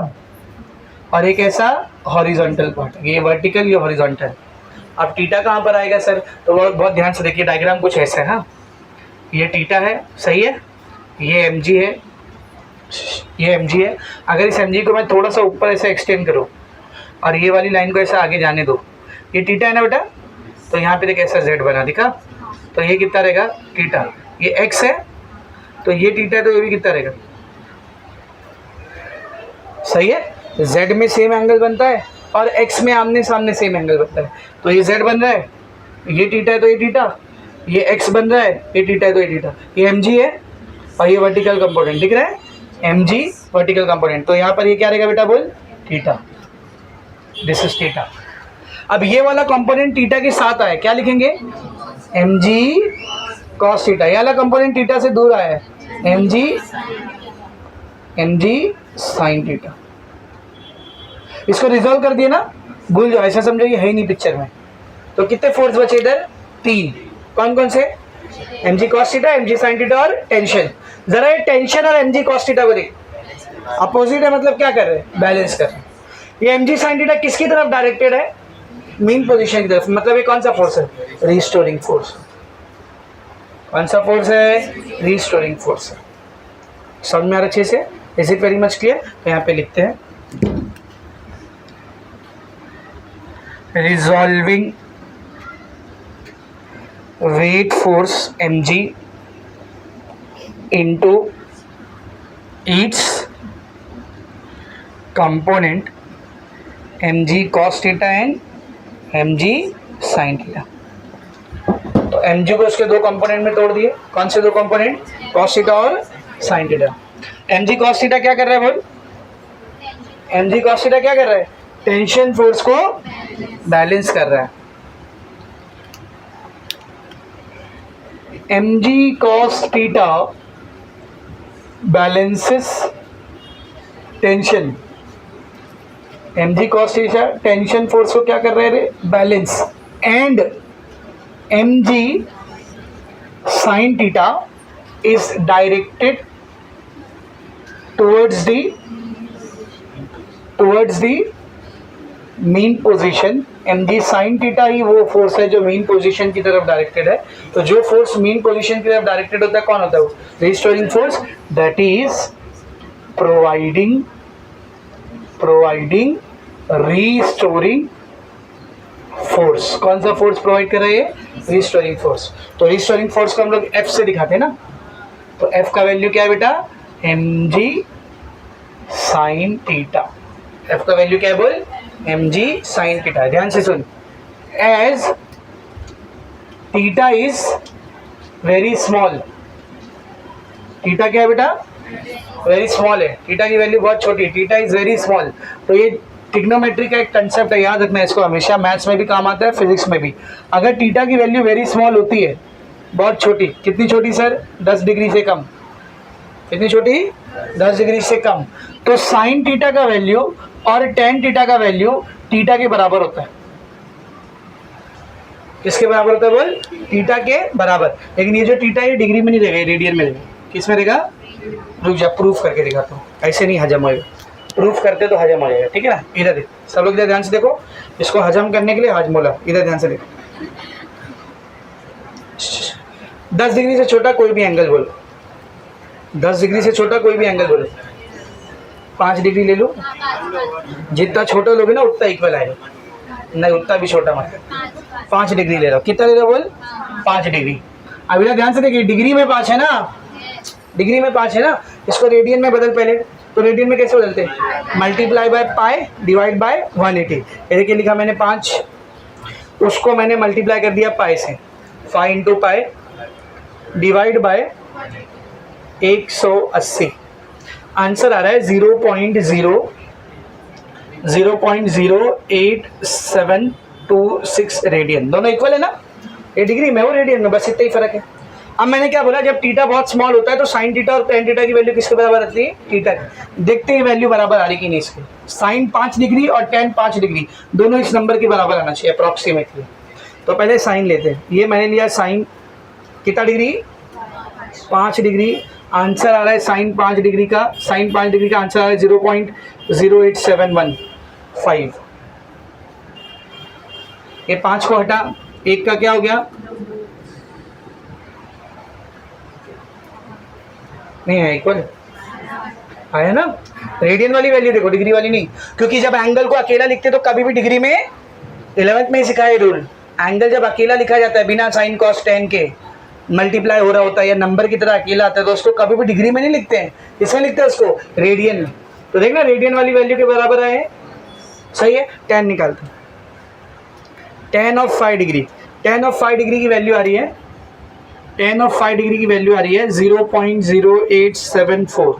और एक ऐसा हॉरिजॉन्टल पार्ट। ये वर्टिकल, ये हॉरिजॉन्टल। अब थीटा कहाँ पर आएगा सर? तो बहुत ध्यान से देखिए, डायग्राम कुछ ऐसा है। हाँ, ये थीटा है, सही है, ये mg है, ये mg है। अगर इस mg को मैं थोड़ा सा ऊपर ऐसा एक्सटेंड करूँ और ये वाली लाइन को ऐसा आगे जाने दो, ये थीटा है ना बेटा, तो यहाँ पे देख ऐसा z बना, दिखा? तो ये कितना रहेगा? थीटा। ये x है, तो ये थीटा है, तो ये भी कितना रहेगा? सही है, z में सेम एंगल बनता है और x में आमने सामने सेम एंगल बनता है। तो ये z बन रहा है, ये थीटा है तो ये थीटा, ये x बन रहा है, ये थीटा है तो ये थीटा, ये mg है और ये वर्टिकल कंपोनेंट दिख रहा है, mg वर्टिकल कंपोनेंट। तो यहाँ पर ये क्या रहेगा बेटा बोल? थीटा। This is theta. अब ये वाला कंपोनेंट थीटा के साथ आया, क्या लिखेंगे? mg cos theta. ये वाला कंपोनेंट थीटा से दूर आया है, mg sin थीटा। इसको रिजॉल्व कर दिया ना, भूल जाओ, ऐसा समझो ये है ही नहीं पिक्चर में। तो कितने फोर्स बचे इधर? 3। कौन कौन से? mg cos theta, mg sin theta और टेंशन। जरा ये टेंशन और mg cos थीटा को देख, अपोजिट है, मतलब क्या कर रहे हैं? बैलेंस कर रहे हैं। ये mg sin थीटा किसकी तरफ डायरेक्टेड है? मीन पोजीशन की तरफ। मतलब ये कौन सा फोर्स है? Restoring force. कौन सा फोर्स है? Restoring force. समझ में आ रहा अच्छे से? Is it very much clear? तो यहाँ पे लिखते हैं resolving weight force mg into its component mg cos theta and mg sin theta। तो mg को उसके दो कंपोनेंट में तोड़ दिए। कौन से दो कंपोनेंट? cos theta और sin theta। mg cos theta क्या कर रहा है बोल? mg cos theta क्या कर रहा है? टेंशन फोर्स को बैलेंस कर रहा है। mg cos theta balances tension. mg cos theta tension force को क्या कर रहे हैं? Balance. And mg sin theta is directed towards the mean position. mg sin theta ही वो फोर्स है जो मीन पोजीशन की तरफ डायरेक्टेड है। तो जो फोर्स मीन पोजीशन की तरफ डायरेक्टेड होता है, कौन होता है वो? Restoring force. That is providing restoring force. कौन सा फोर्स प्रोवाइड कर रहा है? Restoring force. तो रीस्टोरिंग फोर्स को हम लोग F से दिखाते हैं ना, तो F का वैल्यू क्या है बेटा? mg sin theta. F का वैल्यू क्या है बोल? mg sin theta. ध्यान से सुन, as theta is very small. Theta क्या है बेटा? वेरी स्मॉल है। थीटा की वैल्यू बहुत छोटी है, थीटा इज वेरी स्मॉल। तो ये ट्रिग्नोमेट्री का एक कंसेप्ट है, याद रखना है इसको, हमेशा मैथ्स में भी काम आता है, फिजिक्स में भी। अगर थीटा की वैल्यू वेरी स्मॉल होती है, बहुत छोटी, कितनी छोटी सर? 10 डिग्री से कम। कितनी छोटी? 10 डिग्री से कम। तो साइन थीटा का वैल्यू और टेन थीटा का वैल्यू थीटा के बराबर होता है। किसके बराबर होता है बोल? थीटा के बराबर। लेकिन ये जो थीटा है डिग्री में नहीं रहेगा, रेडियन में रहेगा। किस में रहेगा? रुक जा, प्रूफ करके दिखाता हूँ। ऐसे नहीं हजम होएगा, प्रूफ करते तो हजम हो जाएगा, ठीक है ना? इधर देख, सब लोग इधर ध्यान से देखो। इसको हजम करने के लिए हाजमोला, इधर ध्यान से देखो। 10 डिग्री से छोटा कोई भी एंगल बोलो, 10 डिग्री से छोटा कोई भी एंगल बोलो। 5 डिग्री ले लो, जितना छोटा लोगे ना उतना इक्वल आएगा, नहीं उतना भी छोटा मत। 5 डिग्री ले रहा हूँ। कितना ले रहा हूँ बोल? 5 डिग्री। अब इधर ध्यान से देखिए, डिग्री में 5 है ना, डिग्री में 5 है ना, इसको रेडियन में बदल पहले। तो रेडियन में कैसे बदलते हैं? Multiply by pi divide by 180। ये देखिए लिखा मैंने 5, उसको मैंने मल्टीप्लाई कर दिया पाई से, 5 into pi divide by 180। Answer आ रहा है 0.0826 रेडियन। दोनों इक्वल है ना, ये डिग्री में वो रेडियन में, बस इतना ही फर्क है। अब मैंने क्या बोला, जब टीटा बहुत स्मॉल होता है तो साइन टीटा और टेन टीटा की वैल्यू किसके बराबर आती है? टीटा की। देखते ही वैल्यू बराबर आ रही कि नहीं इसकी। साइन 5 डिग्री और टेन 5 डिग्री दोनों इस नंबर के बराबर आना चाहिए अप्रॉक्सीमेटली। तो पहले साइन लेते हैं। ये मैंने लिया साइन कितना डिग्री? 5 डिग्री। आंसर आ रहा है साइन 5 डिग्री का, साइन 5 डिग्री का आंसर आ रहा है 0.08715। ये 5 को हटा, 1 का क्या हो गया? नहीं है, इक्वल आया ना। रेडियन वाली वैल्यू देखो, डिग्री वाली नहीं, क्योंकि जब एंगल को अकेला लिखते तो कभी भी डिग्री में 11th में ही सिखाया रूल, एंगल जब अकेला लिखा जाता है बिना साइन कॉस टेन के, मल्टीप्लाई हो रहा होता है या नंबर की तरह अकेला आता है, तो उसको कभी भी डिग्री में नहीं लिखते हैं, इसमें लिखते हैं उसको रेडियन में। तो देखना रेडियन वाली वैल्यू के बराबर आए, सही है। टेन निकालते हैं, ten of 5 degree, ten of 5 degree की वैल्यू आ रही है, टेन ऑफ 5 डिग्री की वैल्यू आ रही है 0.0874।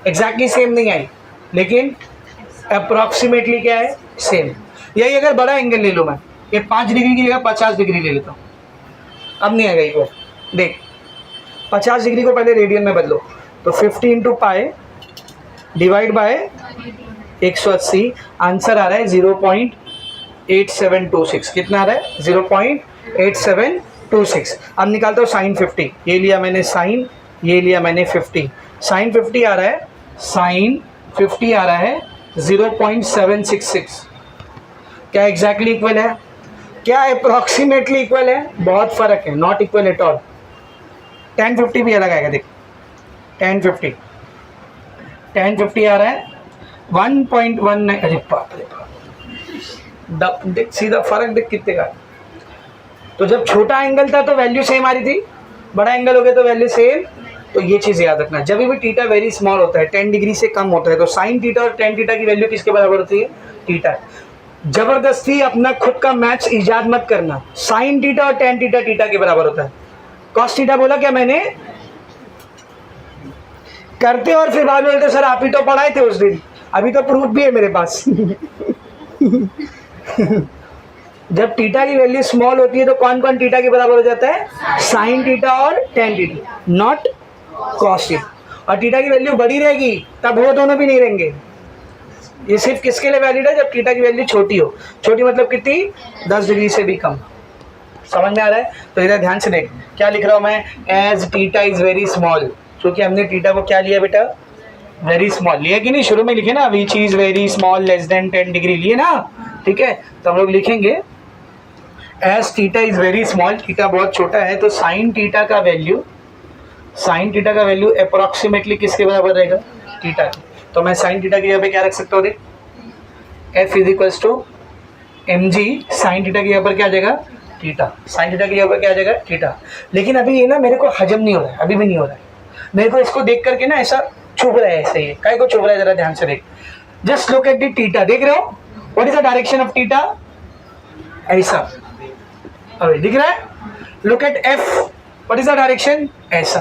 एग्जैक्टली सेम नहीं आई, लेकिन अप्रॉक्सीमेटली क्या है? सेम। यही अगर बड़ा एंगल ले लो मैं, ये 5 डिग्री की जगह 50 डिग्री ले लेता हूँ, अब नहीं आएगा इक्वल। देख 50 डिग्री को पहले रेडियन में बदलो, तो 50 इंटू पाए डिवाइड बाय 180। आंसर आ रहा है 0.8726। कितना आ रहा है? 0.8726। अब निकालता हूँ साइन 50। ये लिया मैंने साइन, ये लिया मैंने 50। साइन 50 आ रहा है, साइन 50 आ रहा है 0.766। क्या एग्जैक्टली इक्वल है? क्या अप्रॉक्सीमेटली इक्वल है? बहुत फर्क है, not equal at all. tan 50 भी अलग आएगा, देख tan 50 आ रहा है 1.19। अरे बाप रे बाप, देख सीधा फर्क देख कितने का। तो जब छोटा एंगल था तो वैल्यू सेम आ रही थी, बड़ा एंगल हो गया तो वैल्यू सेम। तो ये चीज़ याद रखना, जब भी टीटा वेरी स्मॉल होता है, 10 डिग्री से कम होता है, तो साइन टीटा और टेन टीटा की वैल्यू किसके बराबर होती है? टीटा। जबरदस्ती अपना खुद का मैच ईजाद मत करना। साइन टीटा और टेन टीटा टीटा के बराबर होता है। कॉस टीटा बोला क्या मैंने? करते और फिर बाद में बोलते सर आप ही तो पढ़ाए थे उस दिन, अभी तो प्रूफ भी है मेरे पास। जब टीटा की वैल्यू स्मॉल होती है तो कौन कौन टीटा के बराबर हो जाता है? साइन टीटा और tan theta, not cos theta. और टीटा की वैल्यू बड़ी रहेगी तब वो दोनों भी नहीं रहेंगे। ये सिर्फ किसके लिए वैलिड है? जब टीटा की वैल्यू छोटी हो। छोटी मतलब कितनी? 10 डिग्री से भी कम। समझ में आ रहा है? तो इधर ध्यान से देख, क्या लिख रहा हूँ मैं? As theta is very small, क्योंकि हमने टीटा को क्या लिया बेटा? वेरी स्मॉल लिया कि नहीं? शुरू में लिखे ना, which is very small less than 10 degree लिए ना, ठीक है। तो हम लोग लिखेंगे as theta is very small, theta बहुत छोटा है, तो साइन टीटा का वैल्यू, साइन टीटा का वैल्यू अप्रॉक्सीमेटली किसके बराबर रहेगा? टीटा के। तो मैं साइन टीटा की जगह पे क्या रख सकता हूँ? देख f is equals to m g, sine theta की जगह पर क्या आ जाएगा? टीटा। साइन टीटा की जगह पर क्या आ जाएगा? टीटा। लेकिन अभी ये ना मेरे को हजम नहीं हो रहा है, अभी भी नहीं हो रहा है मेरे को। इसको देख करके ना ऐसा चुभ रहा है, ऐसे ही काय को चुभ रहा है, जरा ध्यान से देख। Just look at the theta, देख रहे हो? What is the direction of theta? ऐसा, अरे दिख रहा है? Look at F, what is the direction? ऐसा।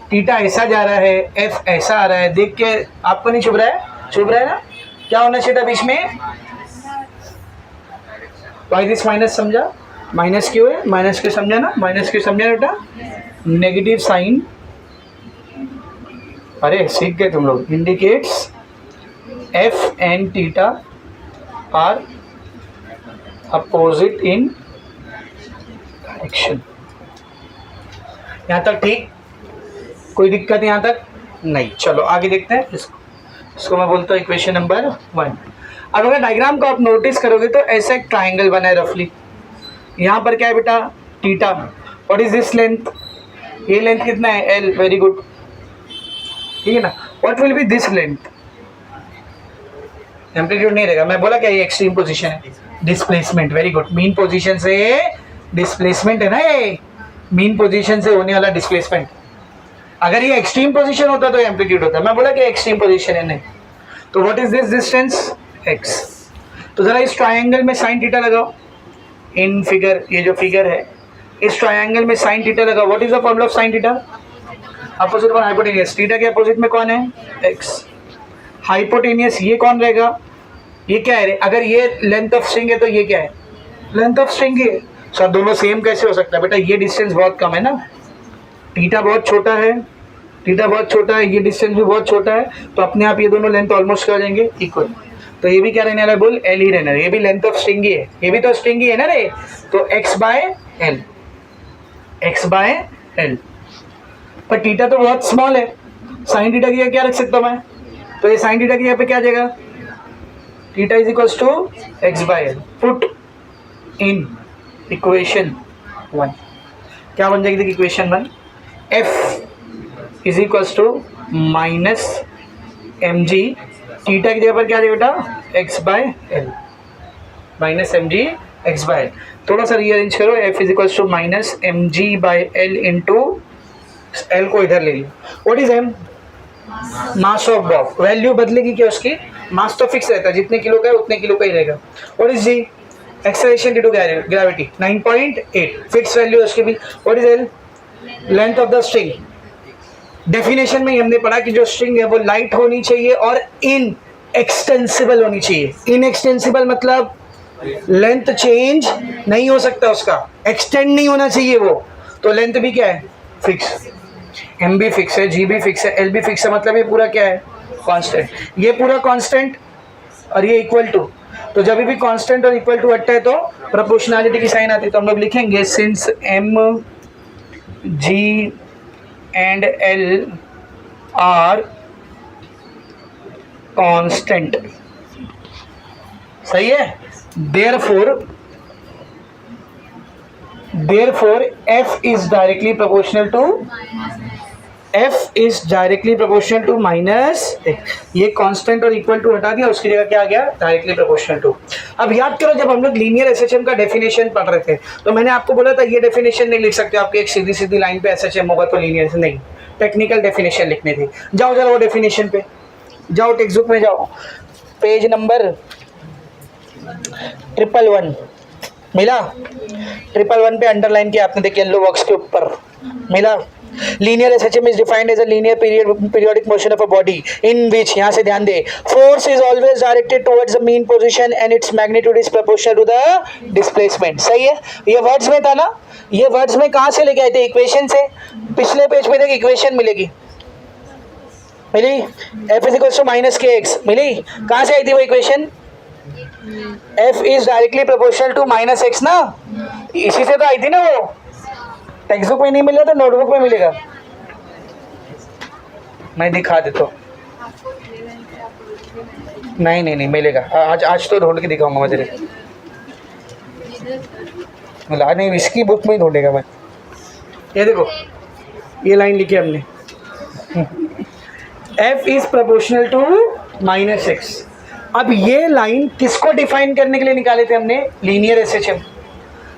टीटा ऐसा जा रहा है, एफ ऐसा आ रहा है, देख के आपको नहीं चुभ रहा है? चुभ रहा है ना? क्या होना चाहिए था बीच में? वाई दिस माइनस, समझा? माइनस क्यों है? माइनस क्यों समझा ना? माइनस क्यों समझा बेटा? नेगेटिव साइन, अरे सीख गए तुम लोग, indicates f and theta are opposite in direction. यहाँ तक ठीक? कोई दिक्कत यहाँ तक नहीं? चलो आगे देखते हैं इसको मैं बोलता हूँ इक्वेशन नंबर 1। अब अगर डायग्राम को आप नोटिस करोगे तो ऐसा एक ट्राइंगल बना है रफली। यहाँ पर क्या है बेटा? Theta. What is this length? ये लेंथ कितना है? एल। वेरी गुड, ठीक है ना? What will be this length? Amplitude नहीं रहेगा। मैं बोला क्या ये एक्सट्रीम पोजीशन है, displacement, very good. Mean position से डिस्प्लेसमेंट है ना, ये मीन पोजीशन से होने वाला डिस्प्लेसमेंट। अगर ये एक्सट्रीम पोजीशन होता तो एम्पलीट्यूड होता। मैं बोला कि एक्सट्रीम पोजीशन है, नहीं। तो what is this distance, x। तो जरा इस ट्रायंगल में साइन थीटा लगाओ, इन फिगर, ये जो फिगर है इस ट्रायंगल में साइन थीटा लगाओ। What is the formula of sine theta, opposite one hypotenuse, theta के अपोजिट में कौन है, x। हाइपोटेनियस ये कौन रहेगा, ये क्या है, अगर ये लेंथ ऑफ स्ट्रिंग है तो ये क्या है, लेंथ ऑफ स्ट्रिंग है। सर दोनों सेम कैसे हो सकता है बेटा, ये डिस्टेंस बहुत कम है ना, थीटा बहुत छोटा है, थीटा बहुत छोटा है, ये डिस्टेंस भी बहुत छोटा है, तो अपने आप ये दोनों लेंथ ऑलमोस्ट क्या हो जाएंगे, इक्वल। तो ये भी क्या रहने वाला है, बोल एल ही रहना है, ये भी लेंथ ऑफ स्ट्रिंग ही है, ये भी तो स्ट्रिंग ही है ना रे। तो x by L, x by L. पर थीटा तो बहुत स्मॉल है, साइन थीटा की जगह क्या रख सकता हूँ मैं, तो ये साइन थीटा की जगह पे क्या आ जाएगा, theta is equals to x by l. Put in equation 1, क्या बन जाएगी equation 1, F is equals to minus m g, theta की जगह पर क्या आ जाएगा बेटा, x by l, minus m g x by l. थोड़ा सा रीअरेंज करो, F is equals to minus m g by l into l को इधर ले लो। What is m, mass of bob, value बदलेगी क्या उसकी, मास तो फिक्स रहता है, जितने किलो का है उतने किलो का ही रहेगा। What is g, acceleration due to gravity 9.8, fix value है उसकी भी। What is l, length of the string. Definition में ही हमने पढ़ा कि जो स्ट्रिंग है वो लाइट होनी चाहिए और इन एक्सटेंसिबल होनी चाहिए। इन एक्सटेंसिबल मतलब लेंथ चेंज नहीं हो सकता उसका, एक्सटेंड नहीं होना चाहिए वो, तो लेंथ भी क्या है, फिक्स। एम भी फिक्स है, जी भी फिक्स है, एल भी फिक्स है, मतलब ये पूरा क्या है, कांस्टेंट। ये पूरा कांस्टेंट और ये इक्वल टू, तो जब भी कांस्टेंट और इक्वल टू हटता है तो प्रोपोर्शनैलिटी की साइन आती है। तो हम लोग लिखेंगे since m g and l are constant, सही है। therefore f is directly proportional to minus, ये कांस्टेंट और इक्वल टू हटा दिया, उसकी जगह क्या आ गया, डायरेक्टली प्रोपोर्शनल टू। अब याद करो जब हम लोग लीनियर एसएचएम का डेफिनेशन पढ़ रहे थे तो मैंने आपको बोला था ये डेफिनेशन नहीं लिख सकते आपकी एक सीधी सीधी लाइन पे एसएचएम होगा तो लीनियर से नहीं, टेक्निकल डेफिनेशन लिखनी थी। जाओ जरा वो डेफिनेशन पे जाओ, टेक्स्ट बुक में जाओ, पेज नंबर 111 मिला, 111 पे अंडरलाइन किया आपने, देखिए येलो बॉक्स के ऊपर मिला। Linear SHM is defined as a linear periodic motion of a body in which, यहाँ से ध्यान दे, force is always directed towards the mean position and its magnitude is proportional to the displacement. सही है, ये वर्ड्स में था ना, ये वर्ड्स में कहाँ से लेके आए थे, इक्वेशन से। पिछले पेज पे देख इक्वेशन मिलेगी, मिली, F is equals to minus K x मिली, कहाँ से आई थी वो equation, f is directly proportional to minus x ना, इसी से तो आई थी ना वो। टेक्स्ट बुक में नहीं मिल रहा तो नोटबुक में मिलेगा, मैं दिखा देता हूँ। नहीं मिलेगा, आज तो ढूंढ के दिखाऊंगा मैं तेरे, नहीं इसकी बुक में ही ढूंढेगा मैं। ये देखो ये लाइन लिखी हमने, f is proportional to minus x. अब ये लाइन किसको डिफाइन करने के लिए निकाले थे हमने, लीनियर एसएचएम।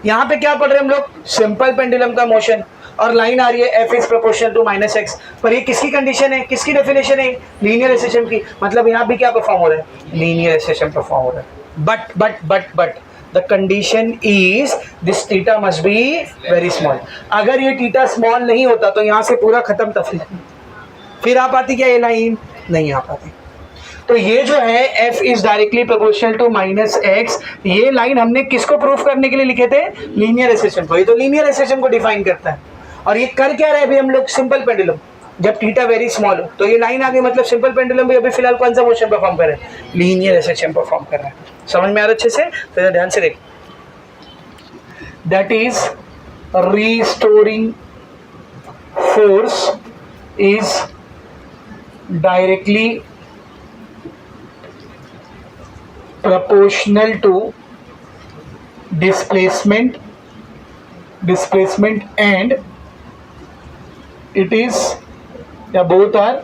यहाँ पे क्या पढ़ रहे हैं हम लोग, सिंपल पेंडुलम का मोशन, और लाइन आ रही है f is proportional to minus x. पर ये किसकी कंडीशन है, किसकी डेफिनेशन है, लीनियर एसएचएम की। मतलब यहाँ भी क्या परफॉर्म हो रहा है, लीनियर एसएचएम परफॉर्म हो रहा है। But the condition is this theta must be very small. अगर ये थीटा स्मॉल नहीं होता तो यहाँ से पूरा खत्म तफरीक, फिर आ पाती क्या ये लाइन, नहीं आ पाती। तो ये जो है f is directly proportional to minus x, ये लाइन हमने किसको प्रूफ करने के लिए लिखे थे, लीनियर एसएचएम को। ये तो लीनियर एसएचएम को डिफाइन करता है। और ये कर क्या रहे हैं अभी हम लोग, सिंपल पेंडुलम, जब थीटा वेरी स्मॉल हो तो ये लाइन आ गई, मतलब सिंपल पेंडुलम भी अभी फिलहाल कौन सा मोशन परफॉर्म कर रहा है, लीनियर एसएचएम परफॉर्म कर रहा है। समझ में आ रहा अच्छे से, तो ध्यान से देख, that is restoring force is directly proportional to displacement and it is, both are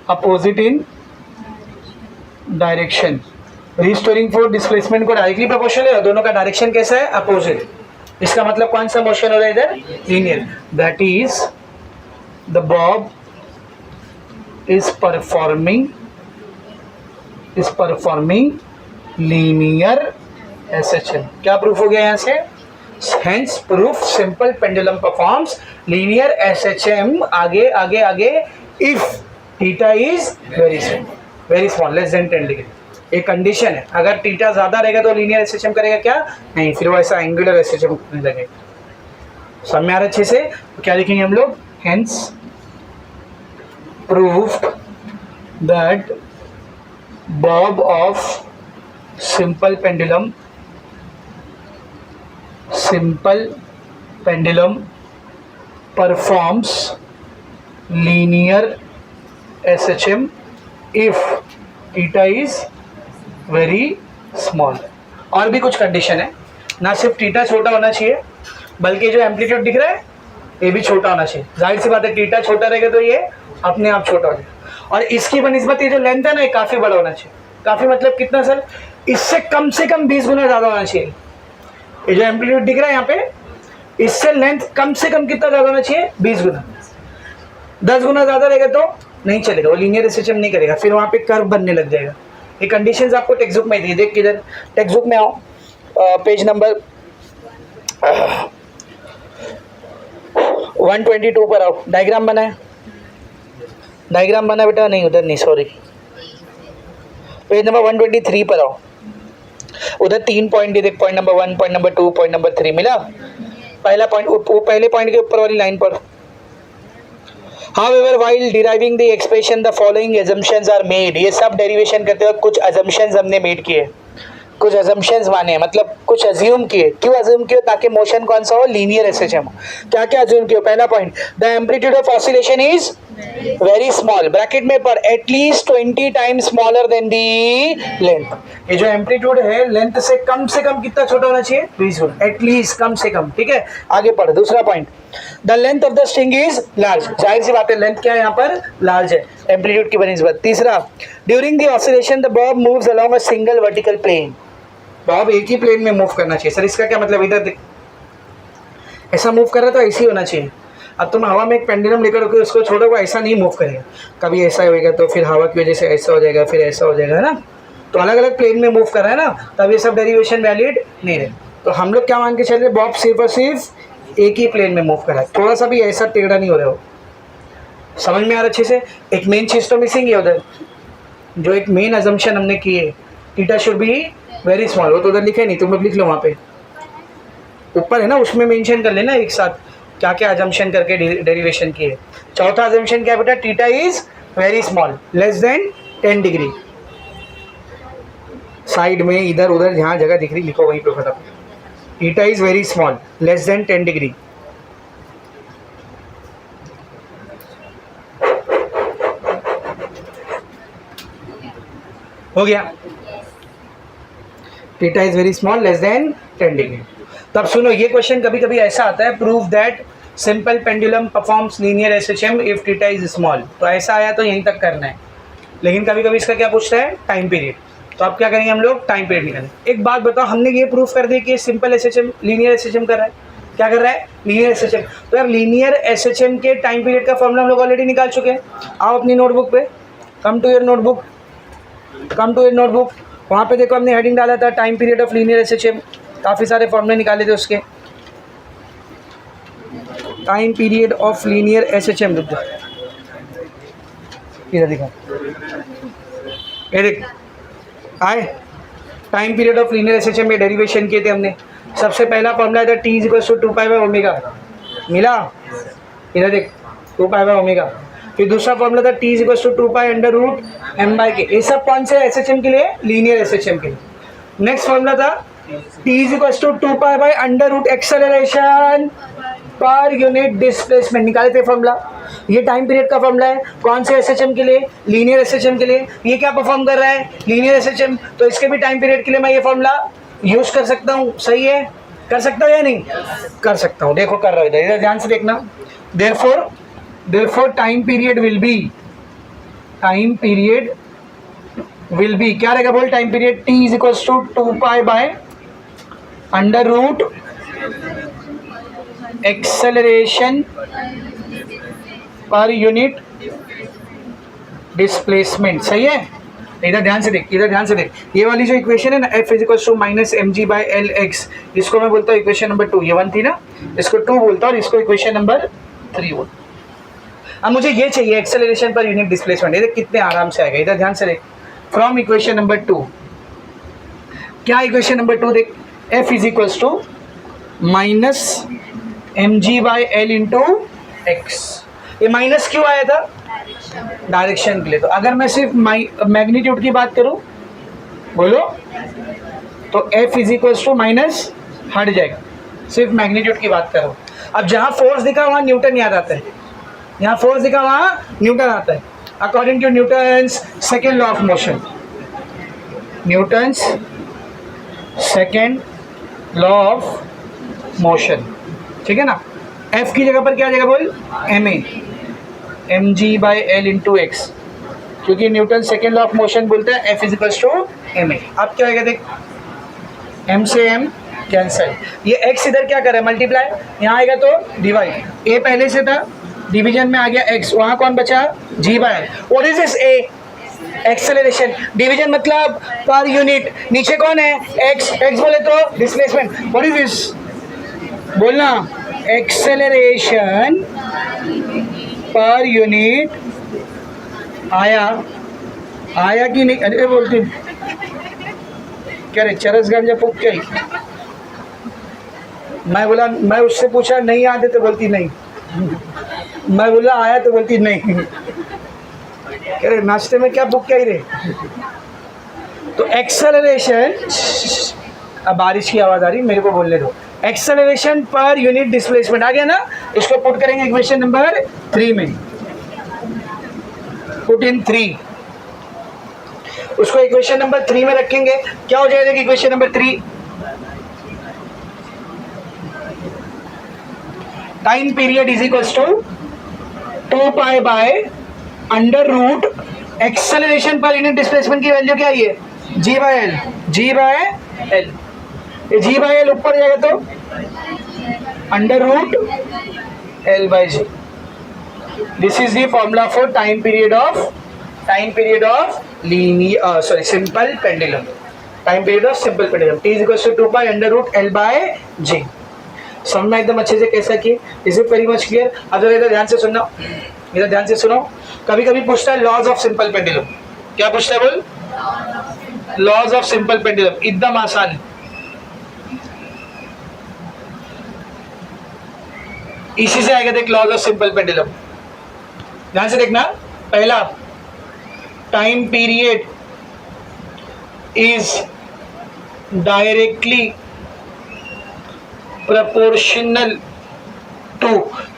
opposite in direction, restoring force displacement को डायरेक्टली प्रोपोर्शनल है और दोनों का डायरेक्शन कैसा है, अपोजिट। इसका मतलब कौन सा मोशन हो रहा है इधर, linear. That is the Bob is performing linear SHM. क्या प्रूफ हो गया यहाँ से, hence proof simple pendulum performs linear SHM आगे आगे आगे if theta is very small less than 10 degree. एक कंडीशन है, अगर थीटा ज्यादा रहेगा तो लीनियर एसएचएम करेगा क्या, नहीं, फिर वो ऐसा एंगुलर एसएचएम करने लगेगा। समझ में आ रहा अच्छे से, तो क्या लिखेंगे हम लोग, hence proved that Bob of simple pendulum performs linear SHM if theta is very small. और भी कुछ कंडीशन है, ना सिर्फ थीटा छोटा होना चाहिए बल्कि जो एम्पलीट्यूड दिख रहा है ये भी छोटा होना चाहिए। जाहिर सी बात है, थीटा छोटा रहेगा तो ये अपने आप छोटा हो जाएगा। और इसकी बनिस्बत ये जो लेंथ है ना, ये काफ़ी बड़ा होना चाहिए। काफ़ी मतलब कितना सर, इससे कम से कम 20 गुना ज़्यादा होना चाहिए। ये जो एम्पलीट्यूड दिख रहा है यहाँ पे, इससे लेंथ कम से कम कितना ज़्यादा होना चाहिए, 20 गुना। 10 गुना ज़्यादा रहेगा तो नहीं चलेगा, वो लीनियर एसएचएम नहीं करेगा, फिर वहाँ पे कर्व बनने लग जाएगा। ये कंडीशंस आपको टेक्स्ट बुक में दी, देख किधर टेक्स्ट बुक में आओ, पेज नंबर 122 पर आओ। डायग्राम बना है, डायग्राम बना बेटा, नहीं उधर नहीं, सॉरी, पेज नंबर 123 पर आओ। उधर 3 पॉइंट देख, point number 1, point number 2, point number 3 मिला। पहला पॉइंट, वो पहले पॉइंट के ऊपर वाली लाइन पर, However, while deriving the expression, the following assumptions are made। ये सब डेरिवेशन करते वक्त कुछ assumptions हमने मेड किए, कुछ assumptions माने, मतलब कुछ assume किए। क्यों assume किए, ताकि मोशन कौन सा हो, लीनियर एसएचएम हो। क्या क्या assume किए, पहला point, the amplitude of oscillation is very small, bracket में पर at least 20 times smaller than the length. ये जो एम्पलीट्यूड है लेंथ से कम कितना छोटा होना चाहिए, 20 गुना, एटलीस्ट, कम से कम, ठीक है। आगे पढ़, दूसरा point, the length of the string is large. जाहिर सी बात है, लेंथ क्या है यहाँ पर, लार्ज है एम्पलीट्यूड की बनिस्बत। तीसरा, during the oscillation the bob moves along a single vertical plane. Bob एक ही प्लेन में मूव करना चाहिए। सर इसका क्या मतलब, इधर ऐसा मूव कर रहा है तो ऐसे ही होना चाहिए। अब तुम हवा में एक पेंडुलम लेकर उसको छोड़ो, वो ऐसा नहीं मूव करेगा, कभी ऐसा होएगा तो फिर हवा की वजह से ऐसा हो जाएगा, फिर ऐसा हो जाएगा, है ना। तो अलग अलग प्लेन में मूव कर रहा है ना, तब ये सब डेरिवेशन वैलिड नहीं है। तो हम लोग क्या मान के चल रहे, बॉब सिर्फ और सिर्फ एक ही प्लेन में मूव कर रहा है, थोड़ा सा भी ऐसा टेढ़ा नहीं हो रहा हो। समझ में आ रहा अच्छे से। एक मेन चीज़ तो मिसिंग है उधर, जो एक मेन अजम्पशन हमने की है, theta should be very small, वो तो उधर लिखे नहीं, तुम लोग लिख लो वहाँ पे ऊपर है ना, उसमें मेंशन कर लेना एक साथ क्या क्या अजम्पशन करके डेरिवेशन किए। चौथा अजम्पशन क्या बेटा, theta is very small less than 10 degree. Side में इधर उधर जहाँ जगह दिख रही लिखो वहीं पे फटाफट, theta is very small less than 10 degree. हो गया, theta is very small less than 10 degree. तब सुनो, ये क्वेश्चन कभी कभी ऐसा आता है, prove that simple pendulum performs linear SHM if theta is small. तो ऐसा आया तो यहीं तक करना है, लेकिन कभी कभी इसका क्या पूछता है, टाइम पीरियड। तो अब क्या करेंगे हम लोग, टाइम पीरियड निकालेंगे। एक बात बताओ, हमने ये प्रूफ कर दिया कि सिंपल एसएचएम लीनियर एसएचएम कर रहा है, क्या कर रहा है, लीनियर एसएचएम। तो यार लीनियर एसएचएम के टाइम पीरियड का फॉर्मूला हम लोग ऑलरेडी निकाल चुके हैं। आओ अपनी नोटबुक पे, कम टू योर नोटबुक, वहाँ पे देखो हमने हेडिंग डाला था time period of linear SHM, काफ़ी सारे फॉर्मूले निकाले थे उसके। Time period of linear SHM, इधर दिखा, ये देख आए, time period of linear SHM में डेरिवेशन किए थे हमने। सबसे पहला फॉर्मूला था टी इज इक्वल टू 2π/ω, मिला, इधर देख 2π/ω। फिर दूसरा फॉर्मूला था T is equal to 2π/√m/k। ये सब कौन से एसएचएम के लिए, लीनियर एसएचएम के लिए। नेक्स्ट फॉर्मूला था T is equal to 2π/√, acceleration per unit displacement, निकाले थे फॉर्मूला। ये टाइम पीरियड का फॉर्मूला है, कौन से एसएचएम के लिए, लीनियर एसएचएम के लिए। ये क्या परफॉर्म कर रहा है, लीनियर एसएचएम, तो इसके भी टाइम पीरियड के लिए मैं ये फॉर्मूला यूज कर सकता हूँ। सही है, कर सकता हूँ या नहीं, कर सकता हूँ। देखो कर रहा हूँ, इधर ध्यान से देखना। therefore time period will be will be क्या रहेगा बोल, time period t is equal to 2 pi by under root acceleration per unit displacement. सही है, इधर ध्यान से देख, इधर ध्यान से देख, ये वाली जो इक्वेशन है ना, f is equal to minus m g by l x, इसको मैं बोलता हूँ इक्वेशन नंबर 2, ये 1 थी ना, इसको 2 बोलता हूँ और इसको इक्वेशन नंबर 3 बोलता हूँ। अब मुझे ये चाहिए एक्सेलरेशन पर यूनिट डिस्प्लेसमेंट, ये कितने आराम से आएगा, इधर ध्यान से देख, फ्रॉम इक्वेशन नंबर 2, क्या इक्वेशन नंबर 2 देख, f is equal to minus m g by l into x. ये माइनस क्यों आया था, डायरेक्शन के लिए। तो अगर मैं सिर्फ मैग्नीट्यूड की बात करूं बोलो तो f is equal to minus हट जाएगा, सिर्फ मैग्नीट्यूड की बात करो। अब जहां फोर्स दिखा वहां न्यूटन याद आता है, यहाँ फोर्स दिखा वहां न्यूटन आता है, according to Newton's second law of motion, Newton's second law of motion, ठीक है ना। एफ की जगह पर क्या जगह बोल, m a, m g by l into x, क्योंकि Newton second law of motion बोलता है F is equal to m a. अब क्या होगा देख, एम से एम कैंसल, ये एक्स इधर क्या करे मल्टीप्लाई, यहाँ आएगा तो डिवाइड, ए पहले से था डिवीजन में आ गया एक्स, वहाँ कौन बचा g by l. What is this a, acceleration, division मतलब पर यूनिट, नीचे कौन है एक्स, एक्स बोले तो डिस्प्लेसमेंट, व्हाट इज दिस बोलना, एक्सेलरेशन पर यूनिट आया, आया कि नहीं, अरे बोलती क्या रे चरस गांजा फूक के, मैं बोला, मैं उससे पूछा नहीं आते तो बोलती नहीं, मैं बोला आया तो बोलती नहीं, कह रहे नाश्ते में क्या बुक क्या ही रे। तो एक्सेलरेशन, अब बारिश की आवाज़ आ रही, मेरे को बोलने दो, एक्सेलरेशन पर यूनिट डिस्प्लेसमेंट आ गया ना, इसको पुट करेंगे इक्वेशन नंबर 3 में, पुट इन 3, उसको इक्वेशन नंबर 3 में रखेंगे, क्या हो जाएगा equation number 3, time period is equal to 2 pi by under root acceleration per unit displacement की वैल्यू क्या है, g by l, g by l, ये जी बाय एल ऊपर जाएगा तो under root l by g. This is the formula for time period of linear sorry simple pendulum, time period of simple pendulum, T is equal to 2 pi under root l by जी। समझ में एकदम अच्छे से कैसा किए, is it very much clear. अब इधर ध्यान से सुनना, इधर ध्यान से सुनो, कभी कभी पूछता है लॉज ऑफ सिंपल पेंडुलम, क्या पूछता है बोल, लॉज ऑफ सिंपल पेंडुलम, एकदम आसान है, इसी से आएगा देख लॉज ऑफ सिंपल पेंडुलम, ध्यान से देखना। पहला, time period is directly proportional to,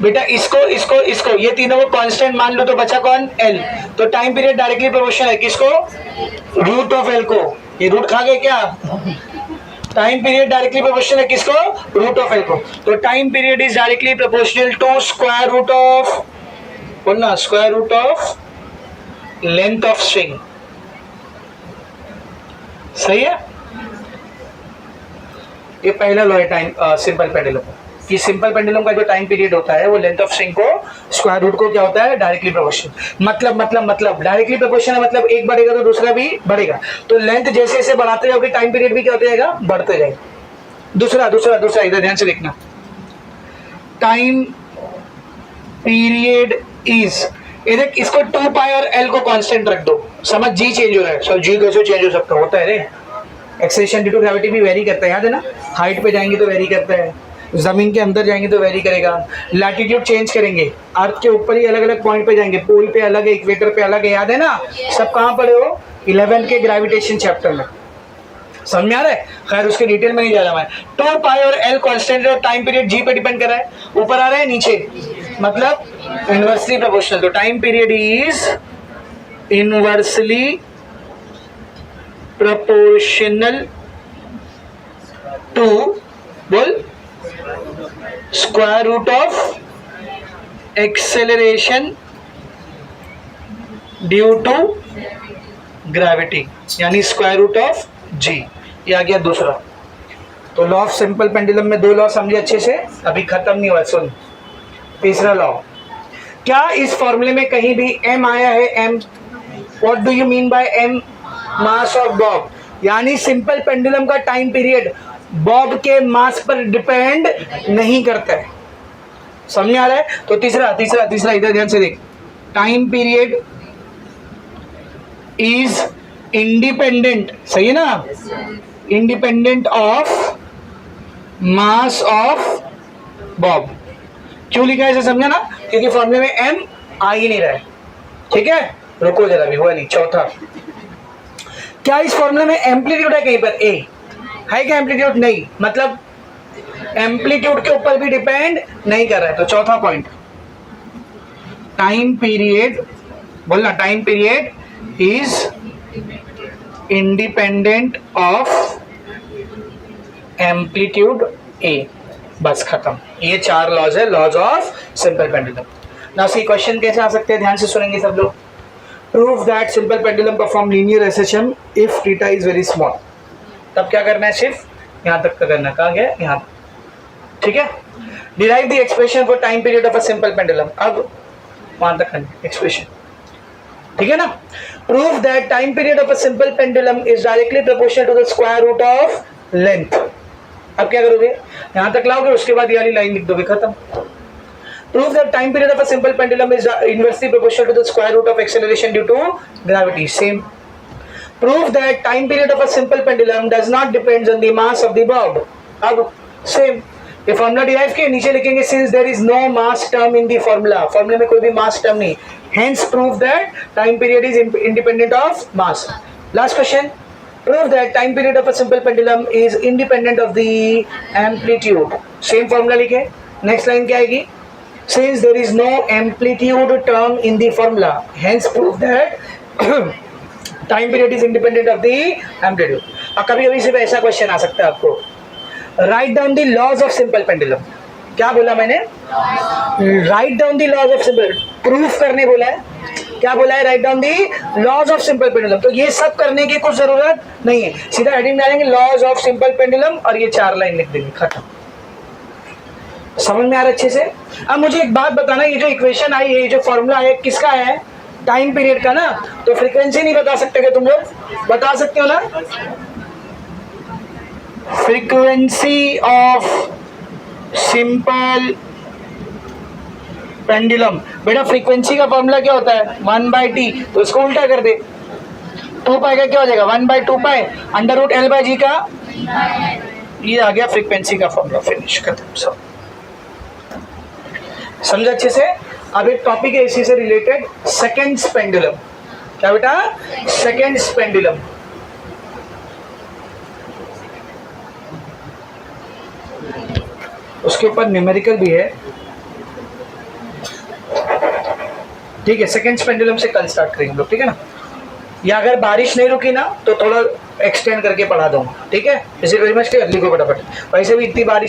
बेटा इसको इसको इसको ये तीनों को कांस्टेंट मान लो तो बचा कौन, एल, तो टाइम पीरियड डायरेक्टली प्रोपोर्शनल है किसको, रूट ऑफ एल को, ये रूट खा गए क्या, टाइम पीरियड डायरेक्टली प्रोपोर्शनल है किसको, रूट ऑफ एल को, तो time period is directly proportional to square root of, बोलना square root of length of string, सही है। ये पहला लॉ है टाइम सिंपल पेंडुलम कि सिंपल पेंडुलम का जो टाइम पीरियड होता है वो लेंथ ऑफ स्ट्रिंग को स्क्वायर रूट को क्या होता है, डायरेक्टली प्रोपोर्शनल, मतलब डायरेक्टली प्रोपोर्शनल मतलब एक बढ़ेगा तो दूसरा भी बढ़ेगा, तो लेंथ जैसे जैसे बढ़ाते जाओगे टाइम पीरियड भी क्या होता जाएगा, बढ़ते जाएगा। दूसरा दूसरा दूसरा इधर ध्यान से देखना, टाइम पीरियड इज, इधर इसको 2 पाई और एल को कांस्टेंट रख दो, समझ जी चेंज हो रहा है, सर जी कैसे चेंज हो सकता होता है रे, एक्सेलरेशन ड्यू टू ग्रेविटी भी वेरी करता है, याद है ना, हाइट पे जाएंगे तो वेरी करता है, जमीन के अंदर जाएंगे तो वेरी करेगा, लैटिट्यूड चेंज करेंगे, अर्थ के ऊपर ही अलग अलग पॉइंट पे जाएंगे, पोल पे अलग है, इक्वेटर पे अलग है, याद है ना, सब कहाँ पढ़े हो, 11th के ग्रेविटेशन चैप्टर में, समझ में आ रहा है। खैर उसके डिटेल में नहीं जा रहा मैं, 2 पाई और एल कांस्टेंट और टाइम पीरियड जी पे डिपेंड कर रहा है, ऊपर आ रहा है नीचे, मतलब इनवर्सली प्रोपोर्शनल, तो time period is inversely proportional to बोल square root of acceleration due to gravity, यानी स्क्वायर रूट ऑफ जी। ये आ गया दूसरा। तो लॉ ऑफ सिंपल पेंडुलम में 2 लॉ समझे अच्छे से, अभी खत्म नहीं हुआ। सुन तीसरा लॉ, क्या इस फॉर्मूले में कहीं भी m आया है? m, what do you mean by m? Mass of Bob, यानी सिंपल पेंडुलम का टाइम पीरियड बॉब के मास पर डिपेंड नहीं करता है। समझ में आ रहा है? तो तीसरा इधर ध्यान से देख, टाइम पीरियड इज इंडिपेंडेंट, सही है ना, independent of mass of Bob. क्यों लिखा है इसे, समझा ना? क्योंकि फॉर्मूले में m आ ही नहीं रहा है। ठीक है, रुको जरा, भी हुआ नहीं। चौथा, क्या इस फॉर्मूले में एम्पलीट्यूड है कहीं पर? a है क्या एम्पलीट्यूड? नहीं, मतलब एम्पलीट्यूड के ऊपर भी डिपेंड नहीं कर रहा है। तो चौथा पॉइंट, टाइम पीरियड, बोलना time period is independent of amplitude a। बस खत्म। ये 4 लॉज है, laws of simple pendulum. Now see question कैसे आ सकते हैं, ध्यान से सुनेंगे सब लोग। Prove that simple pendulum perform linear SHM if theta is very small. तब क्या करना है, सिर्फ यहाँ तक का करना। कहाँ गया? यहाँ तक। ठीक है, derive the expression for time period of a simple pendulum. अब वहां तक करना एक्सप्रेशन, ठीक है ना। Prove that time period of a simple pendulum is directly proportional to the square root of length. अब क्या करोगे, यहां तक लाओगे, उसके बाद ये वाली लाइन लिख दोगे, खत्म। Prove that time period of a simple pendulum is inversely proportional to the square root of acceleration due to gravity. Same. Prove that time period of a simple pendulum does not depends on the mass of the bob. अब same, ये formula derive किया, नीचे लिखेंगे since there is no mass term in the formula, फॉर्मूले में कोई भी mass term नहीं, hence prove that time period is independent of mass. Last question, prove that time period of a simple pendulum is independent of the amplitude। same formula लिखे। next line क्या आएगी, since there is no amplitude term in the formula hence prove that time period is independent of the amplitude। अब कभी कभी सिर्फ ऐसा question आ सकता है आपको, write down the laws of simple pendulum। क्या बोला मैंने? write down the laws of simple, proof करने बोला है। क्या बोला है? Write down the laws of simple pendulum. तो ये सब करने की कुछ जरूरत नहीं है, सीधा हेडिंग डालेंगे लॉज ऑफ सिंपल पेंडुलम और ये 4 लाइन लिख देंगे, खत्म। समझ में आ रहा है अच्छे से? अब मुझे एक बात बताना, ये जो इक्वेशन आई है, ये जो फॉर्मूला है, किसका है? टाइम पीरियड का ना। तो फ्रीक्वेंसी नहीं बता सकते क्या तुम लोग? बता सकते हो ना? Frequency of simple pendulum. बेटा फ्रीक्वेंसी का फॉर्मूला क्या होता है? 1/t। तो इसको उल्टा कर दे, 2 पाई का क्या हो जाएगा? 1/2 pi under root l by g का, ये आ गया फ्रीक्वेंसी का फॉर्मूला। फिनिश, खत्म सब। समझा अच्छे से? अब एक टॉपिक है इसी से रिलेटेड, सेकेंड्स पेंडुलम। क्या बेटा? Seconds pendulum. उसके ऊपर न्यूमेरिकल भी है, ठीक है। सेकेंड्स पेंडुलम से कल स्टार्ट करेंगे हम लोग, ठीक है ना। या अगर बारिश नहीं रुकी ना तो थोड़ा एक्सटेंड करके पढ़ा दूंगा, ठीक है। इसी वेरी मच, लिखो फटाफट। वैसे भी इतनी बारिश